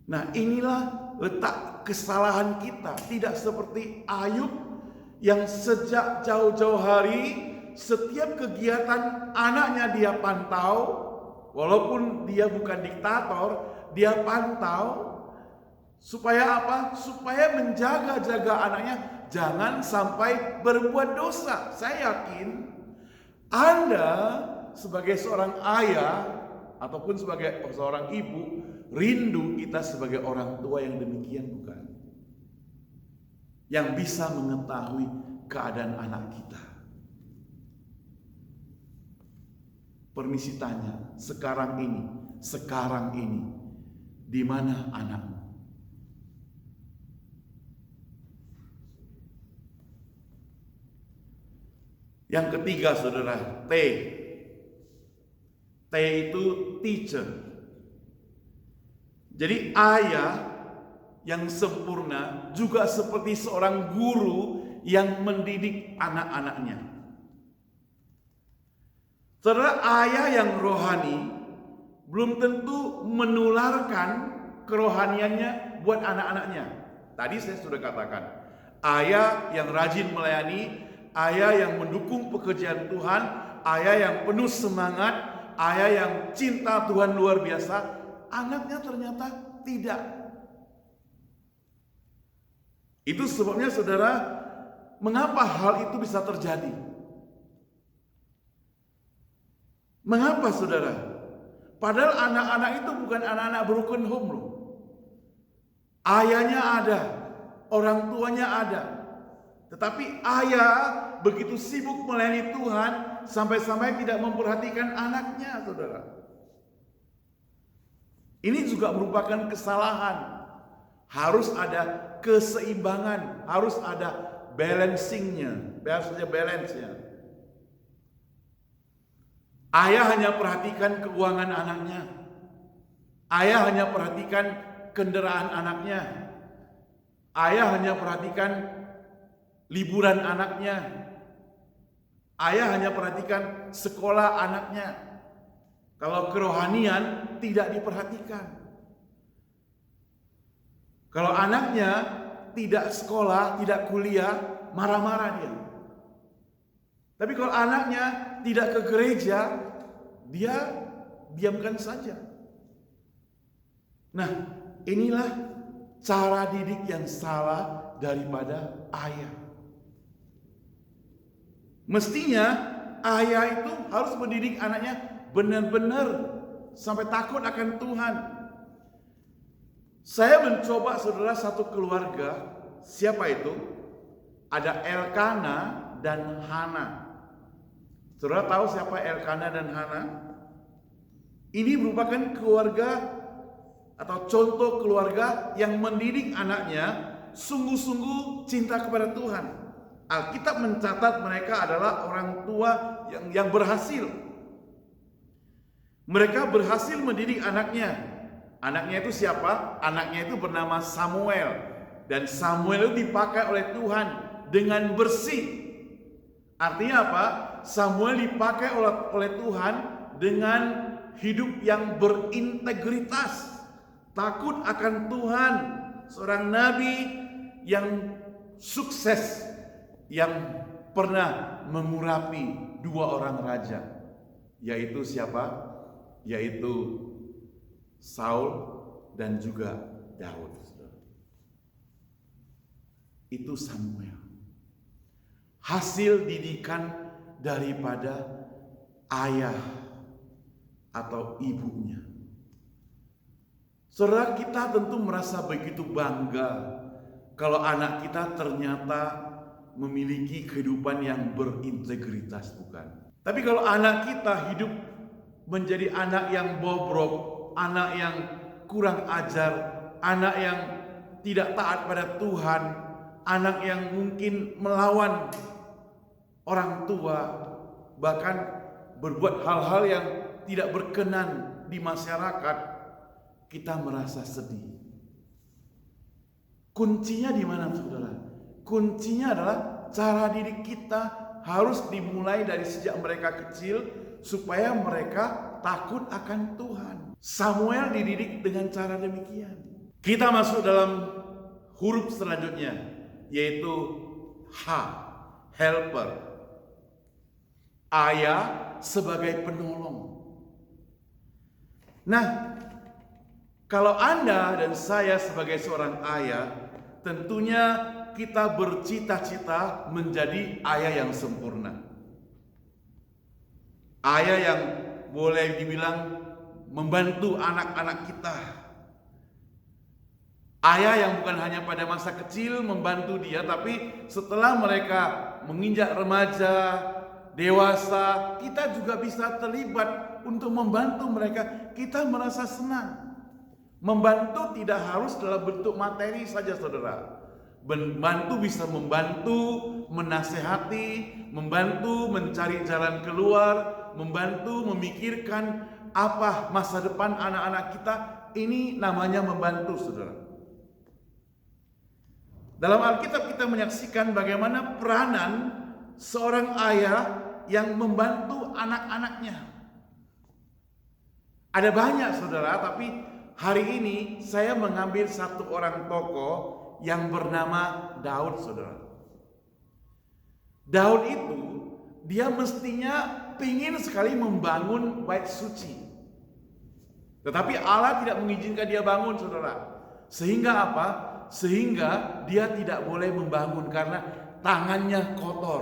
Nah, inilah letak kesalahan kita. Tidak seperti Ayub yang sejak jauh-jauh hari setiap kegiatan anaknya dia pantau. Walaupun dia bukan diktator, dia pantau. Supaya apa? Supaya menjaga-jaga anaknya jangan sampai berbuat dosa. Saya yakin Anda sebagai seorang ayah ataupun sebagai seorang ibu rindu kita sebagai orang tua yang demikian, bukan? Yang bisa mengetahui keadaan anak kita. Permisi tanya, sekarang ini, di mana anakmu? Yang ketiga, saudara, T. T itu teacher. Jadi ayah yang sempurna juga seperti seorang guru yang mendidik anak-anaknya. Saudara, ayah yang rohani belum tentu menularkan kerohaniannya buat anak-anaknya. Tadi saya sudah katakan, ayah yang rajin melayani, ayah yang mendukung pekerjaan Tuhan, ayah yang penuh semangat, ayah yang cinta Tuhan luar biasa, anaknya ternyata tidak. Itu sebabnya, saudara, mengapa hal itu bisa terjadi? Mengapa, saudara? Padahal anak-anak itu bukan anak-anak broken home loh. Ayahnya ada, orang tuanya ada. Tetapi ayah begitu sibuk melayani Tuhan sampai-sampai tidak memperhatikan anaknya, saudara. Ini juga merupakan kesalahan. Harus ada keseimbangan, harus ada balancingnya, bahasanya balance-nya. Ayah hanya perhatikan keuangan anaknya. Ayah hanya perhatikan kendaraan anaknya. Ayah hanya perhatikan liburan anaknya. Ayah hanya perhatikan sekolah anaknya. Kalau kerohanian tidak diperhatikan. Kalau anaknya tidak sekolah, tidak kuliah, marah-marah dia. Tapi kalau anaknya tidak ke gereja, dia diamkan saja. Nah, inilah cara didik yang salah daripada ayah. Mestinya ayah itu harus mendidik anaknya benar-benar sampai takut akan Tuhan. Saya mencoba saudara satu keluarga, siapa itu? Ada Elkana dan Hana. Saudara tahu siapa Elkana dan Hana? Ini merupakan keluarga atau contoh keluarga yang mendidik anaknya sungguh-sungguh cinta kepada Tuhan. Alkitab mencatat mereka adalah orang tua yang berhasil. Mereka berhasil mendidik anaknya. Anaknya itu siapa? Anaknya itu bernama Samuel. Dan Samuel itu dipakai oleh Tuhan dengan bersih. Artinya apa? Samuel dipakai oleh Tuhan dengan hidup yang berintegritas, takut akan Tuhan, seorang nabi yang sukses, yang pernah mengurapi 2 orang raja, yaitu siapa? Yaitu Saul dan juga Daud. Itu Samuel. Hasil didikan daripada ayah atau ibunya. Saudara, kita tentu merasa begitu bangga kalau anak kita ternyata memiliki kehidupan yang berintegritas, bukan? Tapi kalau anak kita hidup menjadi anak yang bobrok, anak yang kurang ajar, anak yang tidak taat pada Tuhan, anak yang mungkin melawan orang tua, bahkan berbuat hal-hal yang tidak berkenan di masyarakat, kita merasa sedih. Kuncinya di mana, saudara? Kuncinya adalah cara didik kita harus dimulai dari sejak mereka kecil supaya mereka takut akan Tuhan. Samuel dididik dengan cara demikian. Kita masuk dalam huruf selanjutnya, yaitu H, helper. Ayah sebagai penolong. Nah, kalau Anda dan saya sebagai seorang ayah, tentunya kita bercita-cita menjadi ayah yang sempurna. Ayah yang boleh dibilang membantu anak-anak kita. Ayah yang bukan hanya pada masa kecil membantu dia, tapi setelah mereka menginjak remaja, dewasa, kita juga bisa terlibat untuk membantu mereka. Kita merasa senang. Membantu tidak harus dalam bentuk materi saja, saudara. Membantu bisa membantu, menasehati, membantu mencari jalan keluar, membantu memikirkan apa masa depan anak-anak kita. Ini namanya membantu, saudara. Dalam Alkitab kita menyaksikan bagaimana peranan seorang ayah yang membantu anak-anaknya. Ada banyak, saudara, tapi hari ini saya mengambil satu orang tokoh yang bernama Daud, saudara. Daud itu dia mestinya ingin sekali membangun bait suci. Tetapi Allah tidak mengizinkan dia bangun, saudara. Sehingga apa? Sehingga dia tidak boleh membangun karena tangannya kotor,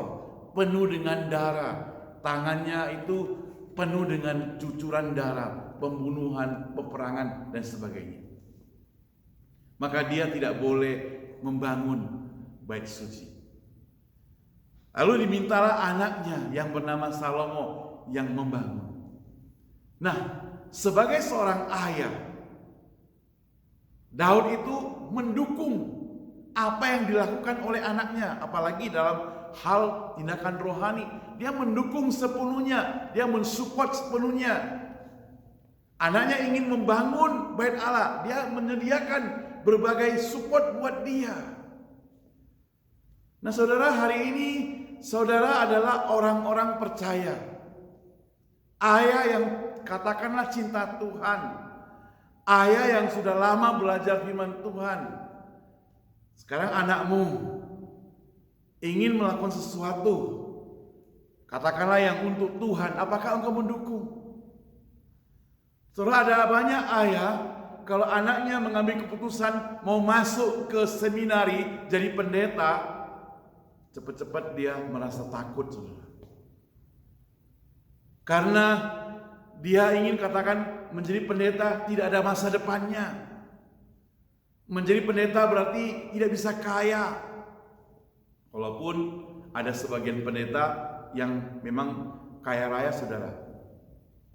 penuh dengan darah. Tangannya itu penuh dengan cucuran darah, pembunuhan, peperangan dan sebagainya. Maka dia tidak boleh membangun bait suci. Lalu dimintalah anaknya yang bernama Salomo yang membangun. Nah, sebagai seorang ayah, Daud itu mendukung apa yang dilakukan oleh anaknya, apalagi dalam hal tindakan rohani. Dia mendukung sepenuhnya, dia mensupport sepenuhnya. Anaknya ingin membangun bait Allah, dia menyediakan berbagai support buat dia. Nah, saudara, hari ini saudara adalah orang-orang percaya. Ayah yang katakanlah cinta Tuhan. Ayah yang sudah lama belajar firman Tuhan. Sekarang anakmu ingin melakukan sesuatu. Katakanlah yang untuk Tuhan, apakah engkau mendukung? Saudara, ada banyak ayah kalau anaknya mengambil keputusan mau masuk ke seminari jadi pendeta, cepat-cepat dia merasa takut, saudara. Karena dia ingin katakan menjadi pendeta tidak ada masa depannya. Menjadi pendeta berarti tidak bisa kaya. Walaupun ada sebagian pendeta yang memang kaya raya, saudara.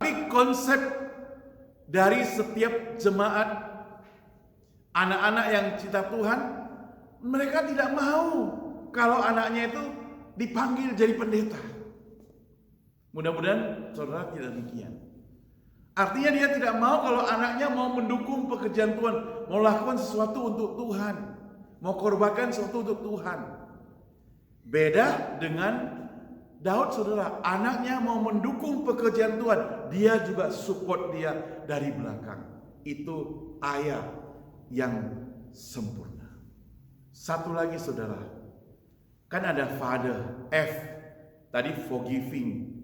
Tapi konsep dari setiap jemaat anak-anak yang cinta Tuhan, mereka tidak mau kalau anaknya itu dipanggil jadi pendeta. Mudah-mudahan saudara tidak demikian. Artinya dia tidak mau kalau anaknya mau mendukung pekerjaan Tuhan, mau lakukan sesuatu untuk Tuhan, mau korbankan sesuatu untuk Tuhan. Beda dengan Daud, saudara, anaknya mau mendukung pekerjaan Tuhan, dia juga support dia dari belakang. Itu ayah yang sempurna. Satu lagi, saudara, kan ada father, F tadi forgiving,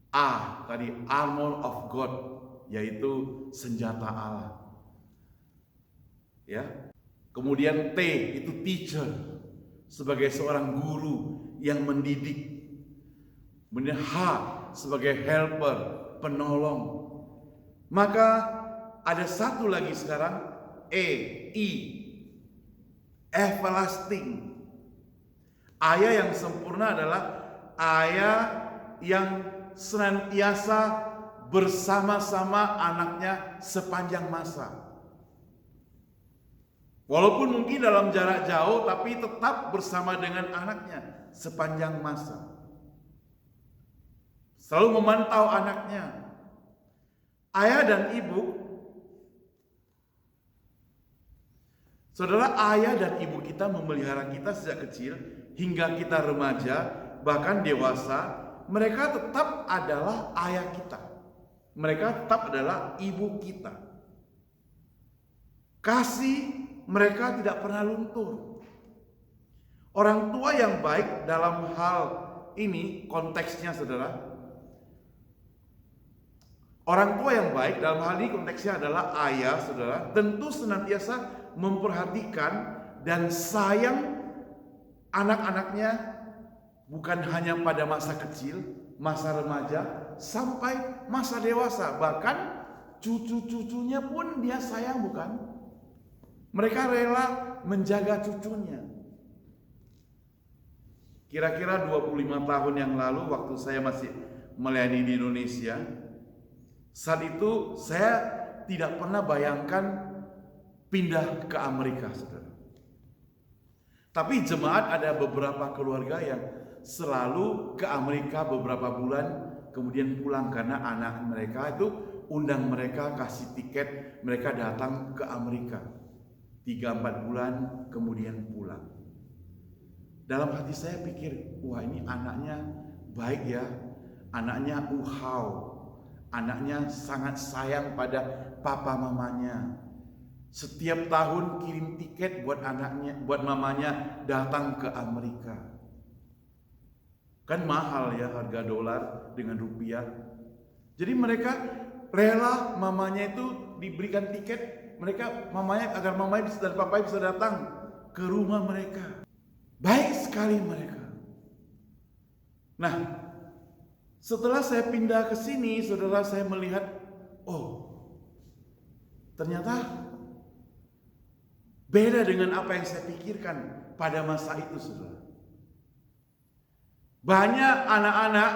A tadi armor of God, yaitu senjata Allah. Ya. Kemudian T itu teacher, sebagai seorang guru yang mendidik. Kemudian H sebagai helper, penolong. Maka ada satu lagi sekarang, I, everlasting. Ayah yang sempurna adalah ayah yang senantiasa bersama-sama anaknya sepanjang masa. Walaupun mungkin dalam jarak jauh, tapi tetap bersama dengan anaknya sepanjang masa. Selalu memantau anaknya. Ayah dan ibu, saudara, ayah dan ibu kita memelihara kita sejak kecil hingga kita remaja, bahkan dewasa. Mereka tetap adalah ayah kita. Mereka tetap adalah ibu kita. Kasih mereka tidak pernah luntur. Orang tua yang baik dalam hal ini konteksnya, saudara. Orang tua yang baik dalam hal ini konteksnya adalah ayah, saudara. Tentu senantiasa memperhatikan dan sayang anak-anaknya, bukan hanya pada masa kecil, masa remaja, sampai masa dewasa. Bahkan cucu-cucunya pun dia sayang, bukan? Mereka rela menjaga cucunya. Kira-kira 25 tahun yang lalu waktu saya masih melayani di Indonesia, saat itu saya tidak pernah bayangkan pindah ke Amerika, saudara. Tapi jemaat ada beberapa keluarga yang selalu ke Amerika beberapa bulan kemudian pulang karena anak mereka itu undang mereka, kasih tiket, mereka datang ke Amerika 3-4 bulan kemudian pulang. Dalam hati saya pikir, wah ini anaknya baik ya, anaknya anaknya sangat sayang pada papa mamanya. Setiap tahun kirim tiket buat anaknya, buat mamanya datang ke Amerika. Kan mahal ya harga dolar dengan rupiah. Jadi mereka rela mamanya itu diberikan tiket, mamanya agar mamanya dan papanya bisa datang ke rumah mereka. Baik sekali mereka. Nah, setelah saya pindah ke sini, saudara, saya melihat, oh, ternyata beda dengan apa yang saya pikirkan pada masa itu, saudara. Banyak anak-anak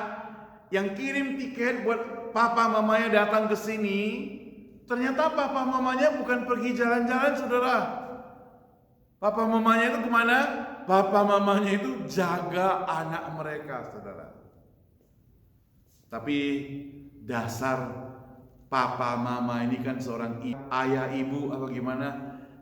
yang kirim tiket buat papa mamanya datang ke sini, ternyata papa mamanya bukan pergi jalan-jalan, saudara. Papa mamanya itu kemana? Papa mamanya itu jaga anak mereka, saudara. Tapi dasar papa mama ini kan seorang ayah ibu apa gimana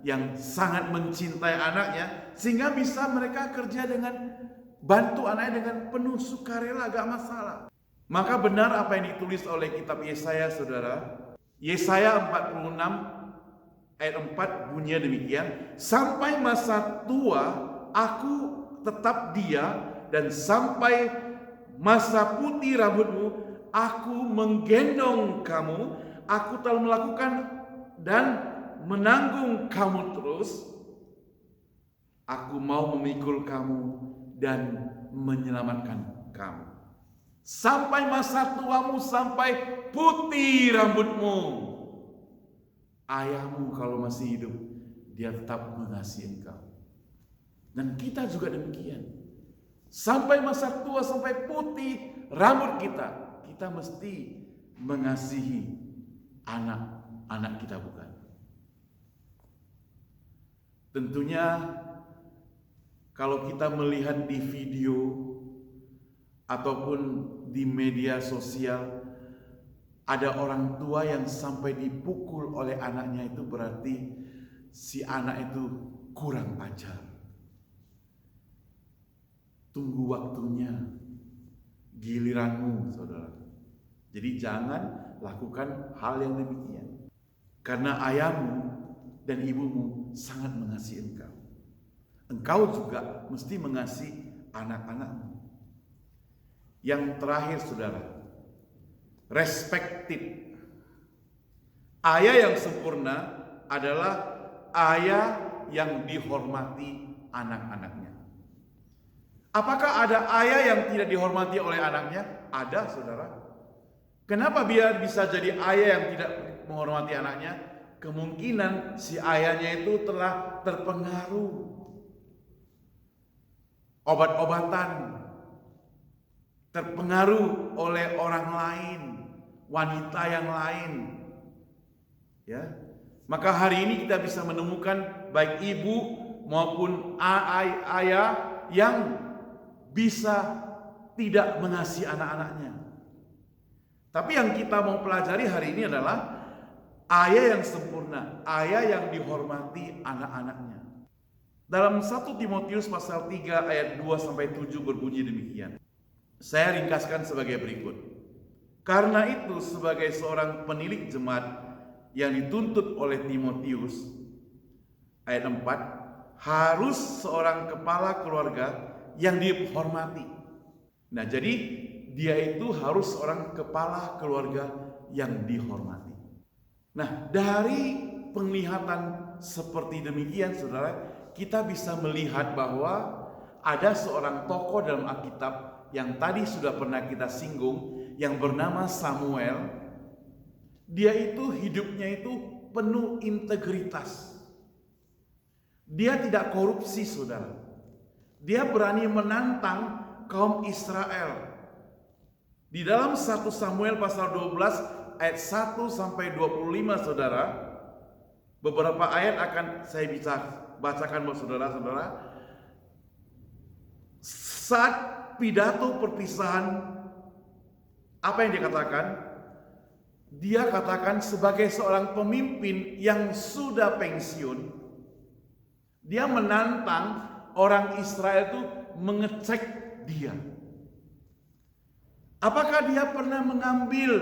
yang sangat mencintai anaknya, sehingga bisa mereka kerja dengan bantu anaknya dengan penuh sukarela, gak masalah. Maka benar apa yang ditulis oleh kitab Yesaya, saudara. Yesaya 46 ayat 4 bunyinya demikian, sampai masa tua aku tetap dia, dan sampai masa putih rambutmu, aku menggendong kamu, aku telah melakukan dan menanggung kamu terus. Aku mau memikul kamu dan menyelamatkan kamu. Sampai masa tuamu, sampai putih rambutmu. Ayahmu kalau masih hidup, dia tetap mengasihi engkau. Dan kita juga demikian. Sampai masa tua, sampai putih rambut kita, kita mesti mengasihi anak-anak kita, bukan? Tentunya kalau kita melihat di video ataupun di media sosial ada orang tua yang sampai dipukul oleh anaknya, itu berarti si anak itu kurang ajar. Tunggu waktunya, giliranmu, saudara. Jadi jangan lakukan hal yang demikian. Karena ayahmu dan ibumu sangat mengasihi engkau. Engkau juga mesti mengasihi anak-anakmu. Yang terakhir, saudara, respected. Ayah yang sempurna adalah ayah yang dihormati anak-anaknya. Apakah ada ayah yang tidak dihormati oleh anaknya? Ada, saudara. Kenapa biar bisa jadi ayah yang tidak menghormati anaknya? Kemungkinan si ayahnya itu telah terpengaruh obat-obatan, terpengaruh oleh orang lain, wanita yang lain. Ya. Maka hari ini kita bisa menemukan baik ibu maupun ayah yang bisa tidak mengasihi anak-anaknya. Tapi yang kita mau pelajari hari ini adalah ayah yang sempurna, ayah yang dihormati anak-anaknya. Dalam 1 Timotius pasal 3 ayat 2-7 berbunyi demikian. Saya ringkaskan sebagai berikut. Karena itu sebagai seorang penilik jemaat yang dituntut oleh Timotius, ayat 4, harus seorang kepala keluarga yang dihormati. Nah, jadi dia itu harus seorang kepala keluarga yang dihormati. Nah, dari penglihatan seperti demikian, saudara, kita bisa melihat bahwa ada seorang tokoh dalam Alkitab yang tadi sudah pernah kita singgung, yang bernama Samuel. Dia itu hidupnya itu penuh integritas. Dia tidak korupsi, saudara. Dia berani menantang kaum Israel. Di dalam 1 Samuel pasal 12 ayat 1-25, saudara, beberapa ayat akan saya bisa bacakan buat saudara-saudara. Saat pidato perpisahan, apa yang dia katakan? Dia katakan sebagai seorang pemimpin yang sudah pensiun, dia menantang orang Israel itu mengecek dia. Apakah dia pernah mengambil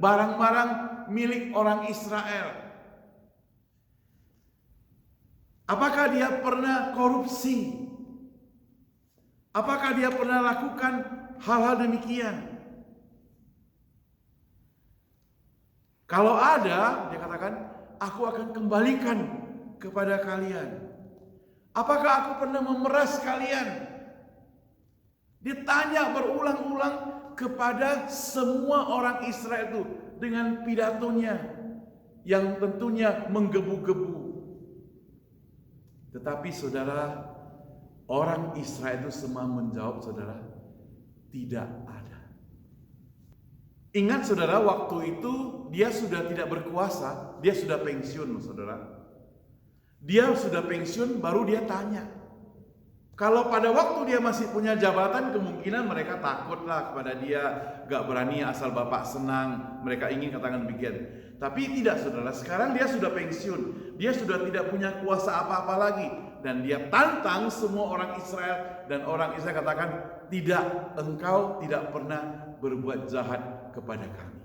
barang-barang milik orang Israel? Apakah dia pernah korupsi? Apakah dia pernah lakukan hal-hal demikian? Kalau ada, dia katakan, aku akan kembalikan kepada kalian. Apakah aku pernah memeras kalian? Ditanya berulang-ulang kepada semua orang Israel itu dengan pidatonya yang tentunya menggebu-gebu. Tetapi saudara, orang Israel itu semua menjawab, saudara, tidak ada. Ingat saudara, waktu itu dia sudah tidak berkuasa, dia sudah pensiun, saudara. Dia sudah pensiun, baru dia tanya. Kalau pada waktu dia masih punya jabatan, kemungkinan mereka takutlah kepada dia, gak berani asal bapak senang, mereka ingin katakan demikian. Tapi tidak, saudara, sekarang dia sudah pensiun, dia sudah tidak punya kuasa apa-apa lagi, dan dia tantang semua orang Israel, dan orang Israel katakan, tidak, engkau tidak pernah berbuat jahat kepada kami.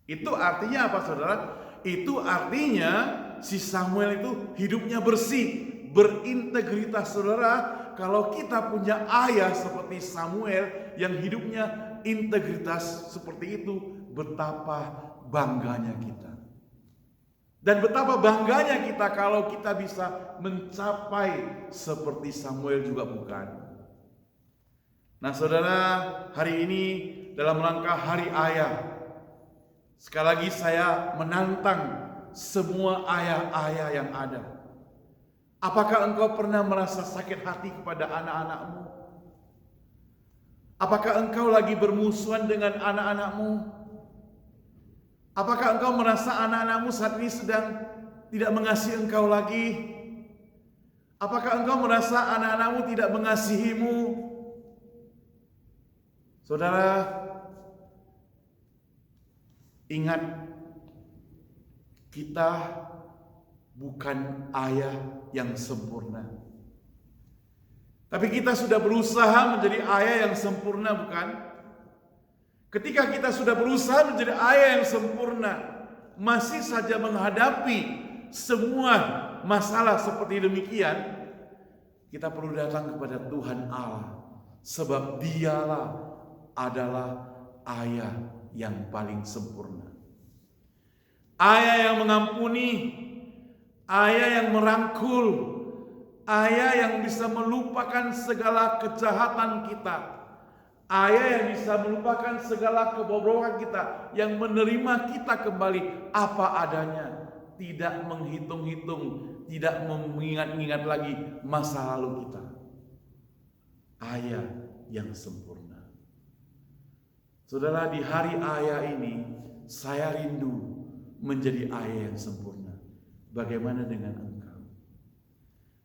Itu artinya apa, saudara? Itu artinya si Samuel itu hidupnya bersih, berintegritas, saudara, kalau kita punya ayah seperti Samuel yang hidupnya integritas seperti itu, betapa bangganya kita. Dan betapa bangganya kita kalau kita bisa mencapai seperti Samuel juga bukan. Nah saudara, hari ini dalam rangka Hari Ayah, sekali lagi saya menantang semua ayah-ayah yang ada. Apakah engkau pernah merasa sakit hati kepada anak-anakmu? Apakah engkau lagi bermusuhan dengan anak-anakmu? Apakah engkau merasa anak-anakmu saat ini sedang tidak mengasihi engkau lagi? Apakah engkau merasa anak-anakmu tidak mengasihimu? Saudara, ingat, kita bukan ayah yang sempurna. Tapi kita sudah berusaha menjadi ayah yang sempurna, bukan? Ketika kita sudah berusaha menjadi ayah yang sempurna, masih saja menghadapi semua masalah seperti demikian, kita perlu datang kepada Tuhan Allah, sebab Dialah adalah ayah yang paling sempurna. Ayah yang mengampuni, ayah yang merangkul, ayah yang bisa melupakan segala kejahatan kita, ayah yang bisa melupakan segala kebobrokan kita, yang menerima kita kembali apa adanya, tidak menghitung-hitung, tidak mengingat-ingat lagi masa lalu kita. Ayah yang sempurna. Saudara, di hari ayah ini saya rindu menjadi ayah yang sempurna. Bagaimana dengan engkau?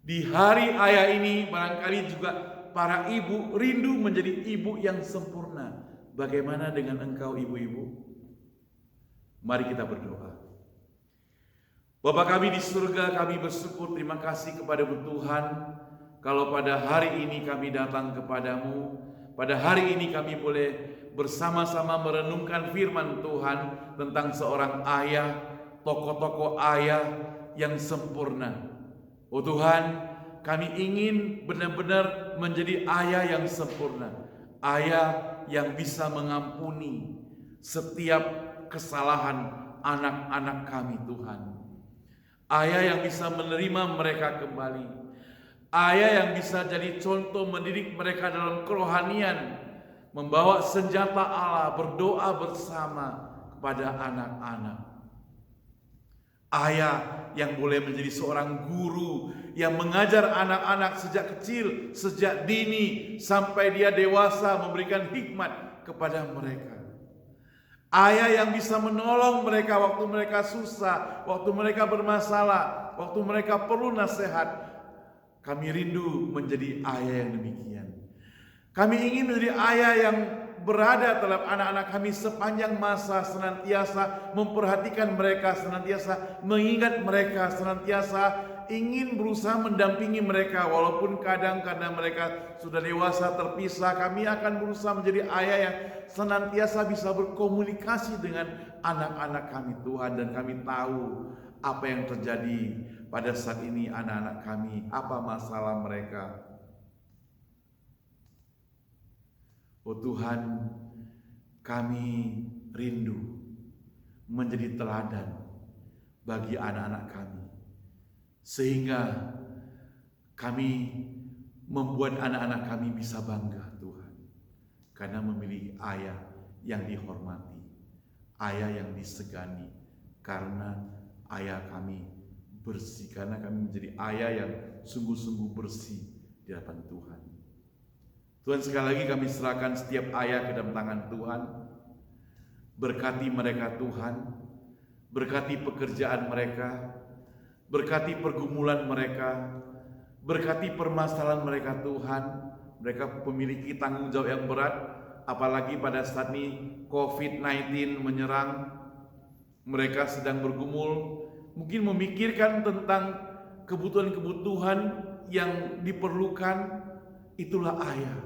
Di hari ayah ini barangkali juga para ibu rindu menjadi ibu yang sempurna. Bagaimana dengan engkau ibu-ibu? Mari kita berdoa. Bapa kami di surga, kami bersyukur, terima kasih kepada-Mu Tuhan, kalau pada hari ini kami datang kepadamu. Pada hari ini kami boleh bersama-sama merenungkan firman Tuhan tentang seorang ayah, tokoh-tokoh ayah yang sempurna. Oh Tuhan, kami ingin benar-benar menjadi ayah yang sempurna, ayah yang bisa mengampuni setiap kesalahan anak-anak kami Tuhan, ayah yang bisa menerima mereka kembali, ayah yang bisa jadi contoh mendidik mereka dalam kerohanian, membawa senjata Allah, berdoa bersama kepada anak-anak. Ayah yang boleh menjadi seorang guru yang mengajar anak-anak sejak kecil, sejak dini sampai dia dewasa, memberikan hikmat kepada mereka. Ayah yang bisa menolong mereka waktu mereka susah, waktu mereka bermasalah, waktu mereka perlu nasihat. Kami rindu menjadi ayah yang demikian. Kami ingin menjadi ayah yang berada dalam anak-anak kami sepanjang masa, senantiasa memperhatikan mereka, senantiasa mengingat mereka, senantiasa ingin berusaha mendampingi mereka. Walaupun kadang-kadang mereka sudah dewasa terpisah, kami akan berusaha menjadi ayah yang senantiasa bisa berkomunikasi dengan anak-anak kami Tuhan. Dan kami tahu apa yang terjadi pada saat ini anak-anak kami, apa masalah mereka. Oh Tuhan, kami rindu menjadi teladan bagi anak-anak kami, sehingga kami membuat anak-anak kami bisa bangga Tuhan, karena memiliki ayah yang dihormati, ayah yang disegani, karena ayah kami bersih, karena kami menjadi ayah yang sungguh-sungguh bersih di hadapan Tuhan. Tuhan, sekali lagi kami serahkan setiap ayah ke dalam tangan Tuhan. Berkati mereka Tuhan, berkati pekerjaan mereka, berkati pergumulan mereka, berkati permasalahan mereka Tuhan. Mereka memiliki tanggung jawab yang berat, apalagi pada saat ini COVID-19 menyerang. Mereka sedang bergumul, mungkin memikirkan tentang kebutuhan-kebutuhan yang diperlukan. Itulah ayah.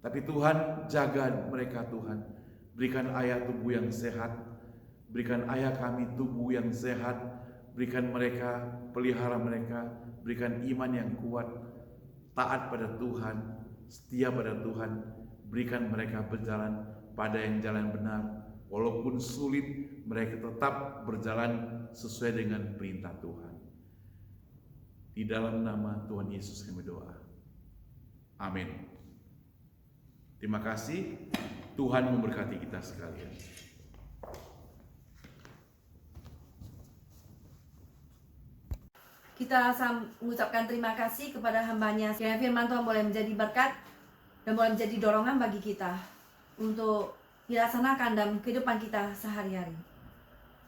Tapi Tuhan, jaga mereka Tuhan. Berikan ayah tubuh yang sehat. Berikan ayah kami tubuh yang sehat. Berikan mereka, pelihara mereka. Berikan iman yang kuat. taat pada Tuhan, setia pada Tuhan. Berikan mereka berjalan pada yang jalan benar. Walaupun sulit, mereka tetap berjalan sesuai dengan perintah Tuhan. Di dalam nama Tuhan Yesus kami doa. Amin. Terima kasih. Tuhan memberkati kita sekalian. Kita mengucapkan terima kasih kepada hamba-Nya. Kiranya firman Tuhan boleh menjadi berkat dan boleh menjadi dorongan bagi kita untuk dilaksanakan dalam kehidupan kita sehari-hari.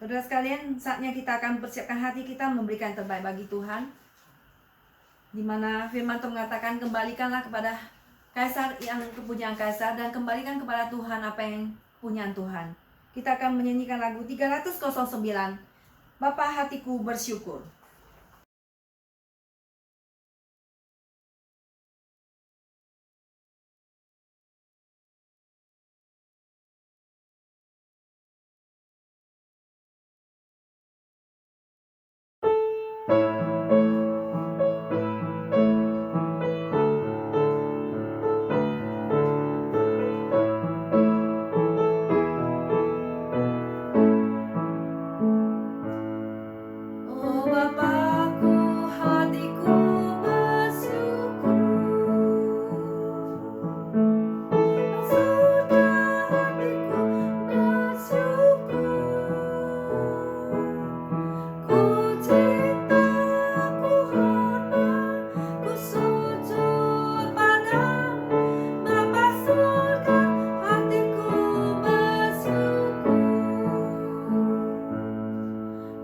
Saudara sekalian, saatnya kita akan persiapkan hati kita memberikan yang terbaik bagi Tuhan. Di mana firman Tuhan mengatakan, kembalikanlah kepada Kaisar yang kepunyaan Kaisar, dan kembalikan kepada Tuhan apa yang punyaan Tuhan. Kita akan menyanyikan lagu 309, Bapa hatiku bersyukur. Oh Bapakku, hatiku bersyukur. Sudah hatiku bersyukur. Ku cinta, ku hormat, ku sujud padamu. Bapa surga, hatiku bersyukur.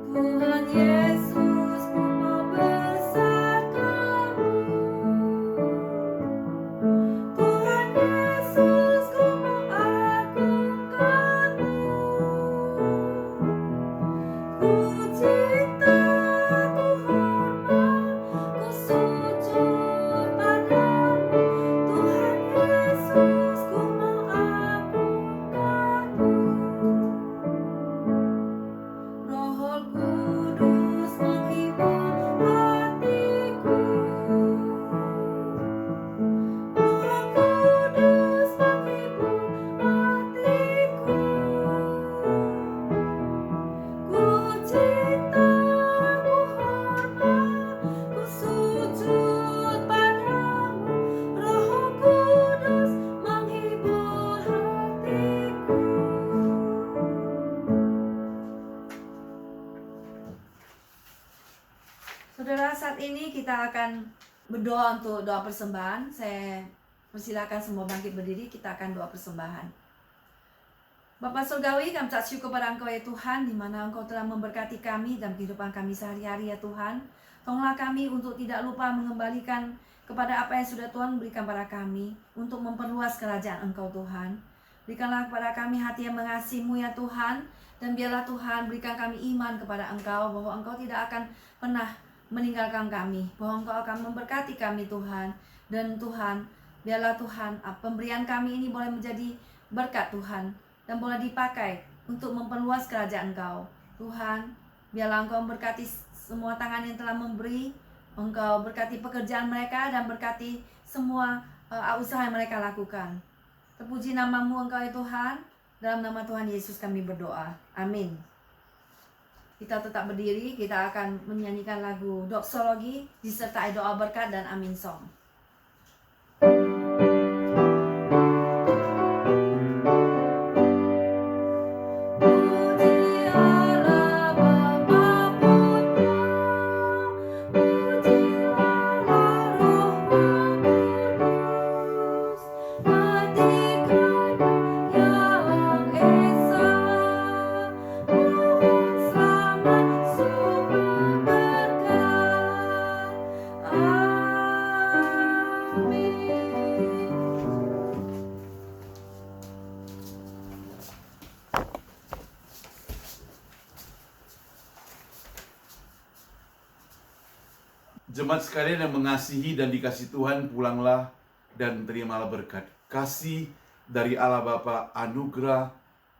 Tuhan Yesus, ku mau besarkan-Mu. Tuhan Yesus, ku mau agungkan-Mu. Ku cinta, ku hormat, ku sujud padamu. Tuhan Yesus, ku mau agungkan-Mu. Roh Kudus menghibur hatiku. Roh Kudus menghibur hatiku. Ku cinta, ku hormat, ku sujud padamu. Roh Kudus menghibur hatiku. Saudara, saat ini kita akan berdoa untuk doa persembahan. Saya persilakan semua bangkit berdiri, kita akan doa persembahan. Bapa Surgawi, kami ucap syukur pada Engkau ya Tuhan, di mana Engkau telah memberkati kami dalam kehidupan kami sehari-hari ya Tuhan. Tolonglah kami untuk tidak lupa mengembalikan kepada apa yang sudah Tuhan berikan pada kami, untuk memperluas kerajaan Engkau Tuhan. Berikanlah kepada kami hati yang mengasihi-Mu ya Tuhan, dan biarlah Tuhan berikan kami iman kepada Engkau, bahwa Engkau tidak akan pernah meninggalkan kami, bahwa Engkau akan memberkati kami Tuhan. Dan Tuhan, biarlah Tuhan pemberian kami ini boleh menjadi berkat Tuhan, dan boleh dipakai untuk memperluas kerajaan Engkau. Tuhan, biarlah Engkau memberkati semua tangan yang telah memberi. Engkau berkati pekerjaan mereka dan berkati semua usaha yang mereka lakukan. Terpuji nama-Mu Engkau ya Tuhan. Dalam nama Tuhan Yesus kami berdoa. Amin. Kita tetap berdiri, kita akan menyanyikan lagu doksologi disertai doa berkat dan amin song. Puji Allah Bapa Putra, puji Allah Roh Kudus, hatikanlah yang esa, mohon selamat sumber berkat. Amin. Jemaat sekalian yang mengasihi dan dikasihi Tuhan, pulanglah dan terimalah berkat kasih dari Allah Bapa, anugerah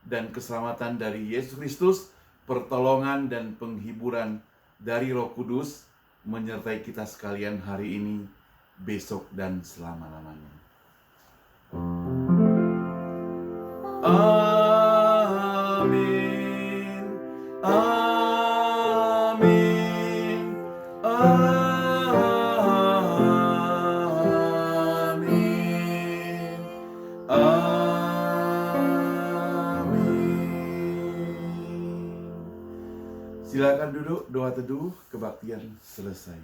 dan keselamatan dari Yesus Kristus, pertolongan dan penghiburan dari Roh Kudus menyertai kita sekalian hari ini besok dan selama-lamanya. Amin. Amin. Amin. Amin. Silakan duduk, doa teduh kebaktian selesai.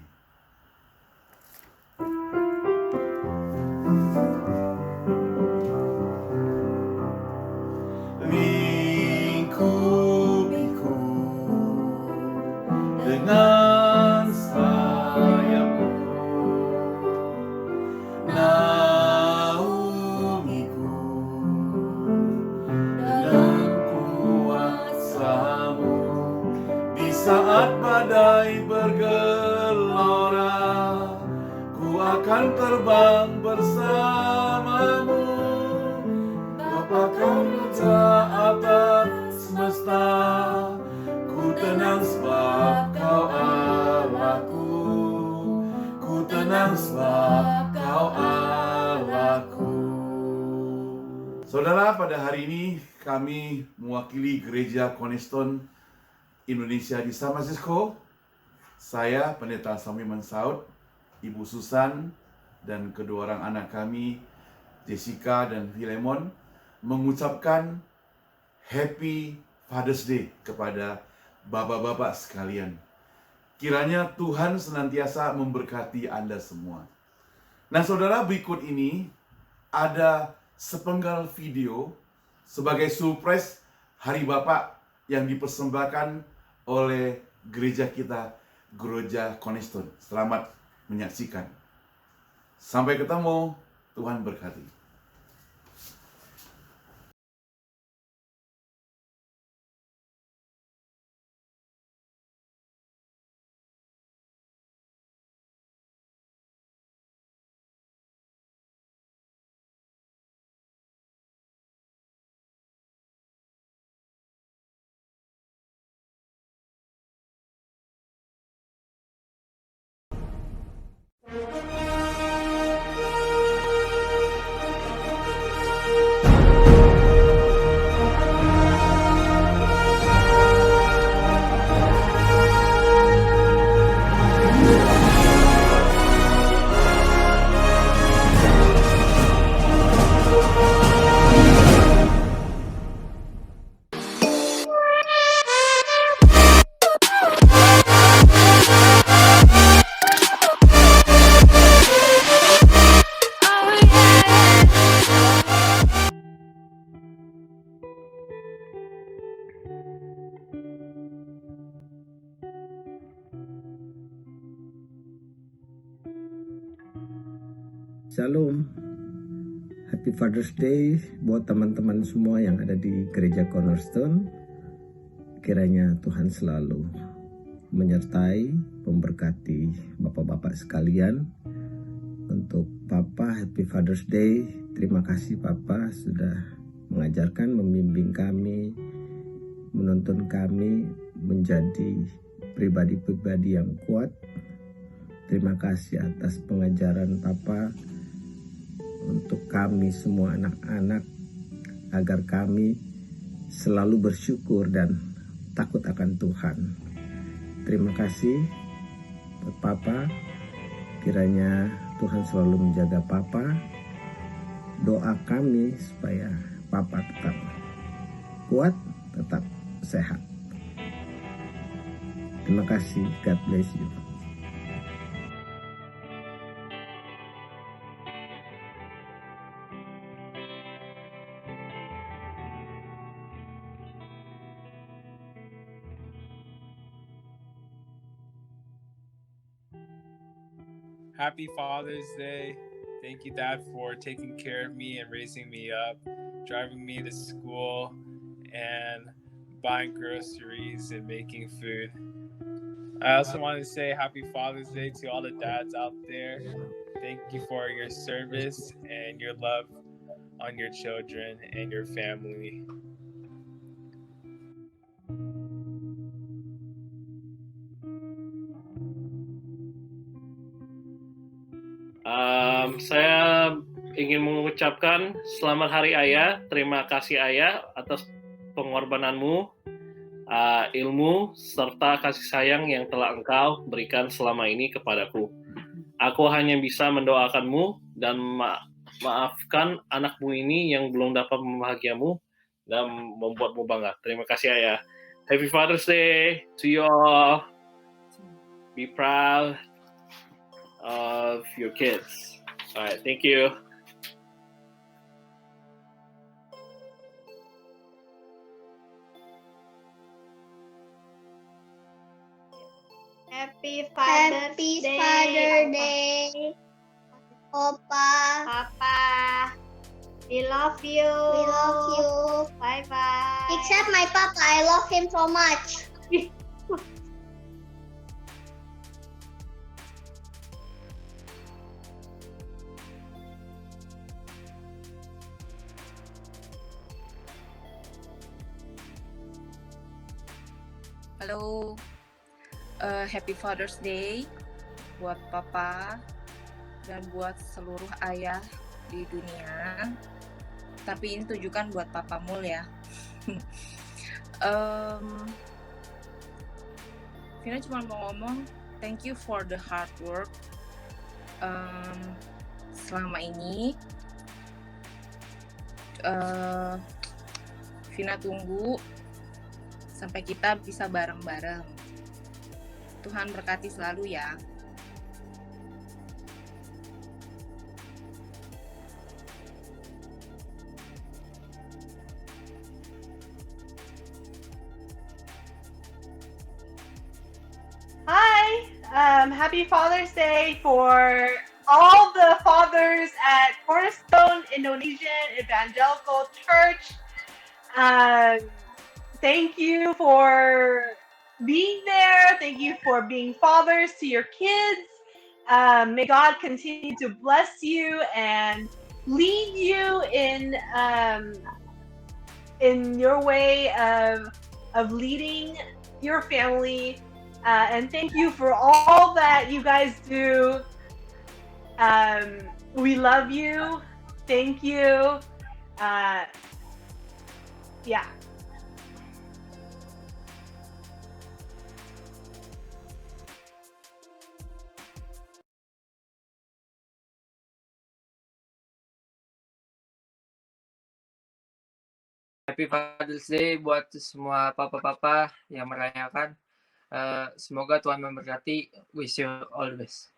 Lingkupiku dengan sayapmu, naungiku dalam kuasa-Mu. Di saat badai bergelora, ku akan terbang bersama-Mu. Bapa Kau letak atas semesta, ku tenang sebab Kau Allahku. Ku tenang sebab Kau Allahku. Saudara, pada hari ini kami mewakili Gereja Cornerstone Indonesia di San Francisco. Saya, Pendeta Samuel Mansaud, Ibu Susan, dan kedua orang anak kami, Jessica dan Philemon, mengucapkan Happy Father's Day kepada bapak-bapak sekalian. Kiranya Tuhan senantiasa memberkati Anda semua. Nah, saudara, berikut ini ada sepenggal video sebagai surprise Hari Bapak yang dipersembahkan oleh gereja kita, Gereja Cornerstone. Selamat menyaksikan. Sampai ketemu, Tuhan berkati. Shalom, Happy Father's Day buat teman-teman semua yang ada di Gereja Cornerstone. Kiranya Tuhan selalu menyertai, memberkati bapak-bapak sekalian. Untuk Papa, Happy Father's Day. Terima kasih Papa sudah mengajarkan, membimbing kami, menuntun kami menjadi pribadi-pribadi yang kuat. Terima kasih atas pengajaran Papa untuk kami semua anak-anak, agar kami selalu bersyukur dan takut akan Tuhan. Terima kasih buat Papa. Kiranya Tuhan selalu menjaga Papa. Doa kami supaya Papa tetap kuat, tetap sehat. Terima kasih. God bless you. Happy Father's Day. Thank you, Dad, for taking care of me and raising me up, driving me to school, and buying groceries and making food. I also want to say Happy Father's Day to all the dads out there. Thank you for your service and your love on your children and your family. Saya ingin mengucapkan selamat Hari Ayah. Terima kasih Ayah atas pengorbananmu, ilmu, serta kasih sayang yang telah Engkau berikan selama ini kepadaku. Aku hanya bisa mendoakanmu dan maafkan anakmu ini yang belum dapat membahagiamu dan membuatmu bangga. Terima kasih Ayah. Happy Father's Day to you all. Be proud of your kids. All right, thank you. Happy Happy Father Day, Opa. Papa. We love you. We love you. Bye bye. Except my papa, I love him so much. Halo, Happy Father's Day buat Papa dan buat seluruh ayah di dunia. Tapi ini tujukan buat Papa Mul ya. Vina cuma mau ngomong, thank you for the hard work selama ini. Vina tunggu sampai kita bisa bareng-bareng. Tuhan berkati selalu ya. Hi, happy Father's Day for all the fathers at Cornerstone Indonesian Evangelical Church. Thank you for being there. Thank you for being fathers to your kids. May God continue to bless you and lead you in your way of leading your family. And thank you for all that you guys do. We love you. Thank you. Yeah. Happy Father's Day buat semua papa-papa yang merayakan. Semoga Tuhan memberkati. Wish you all the best.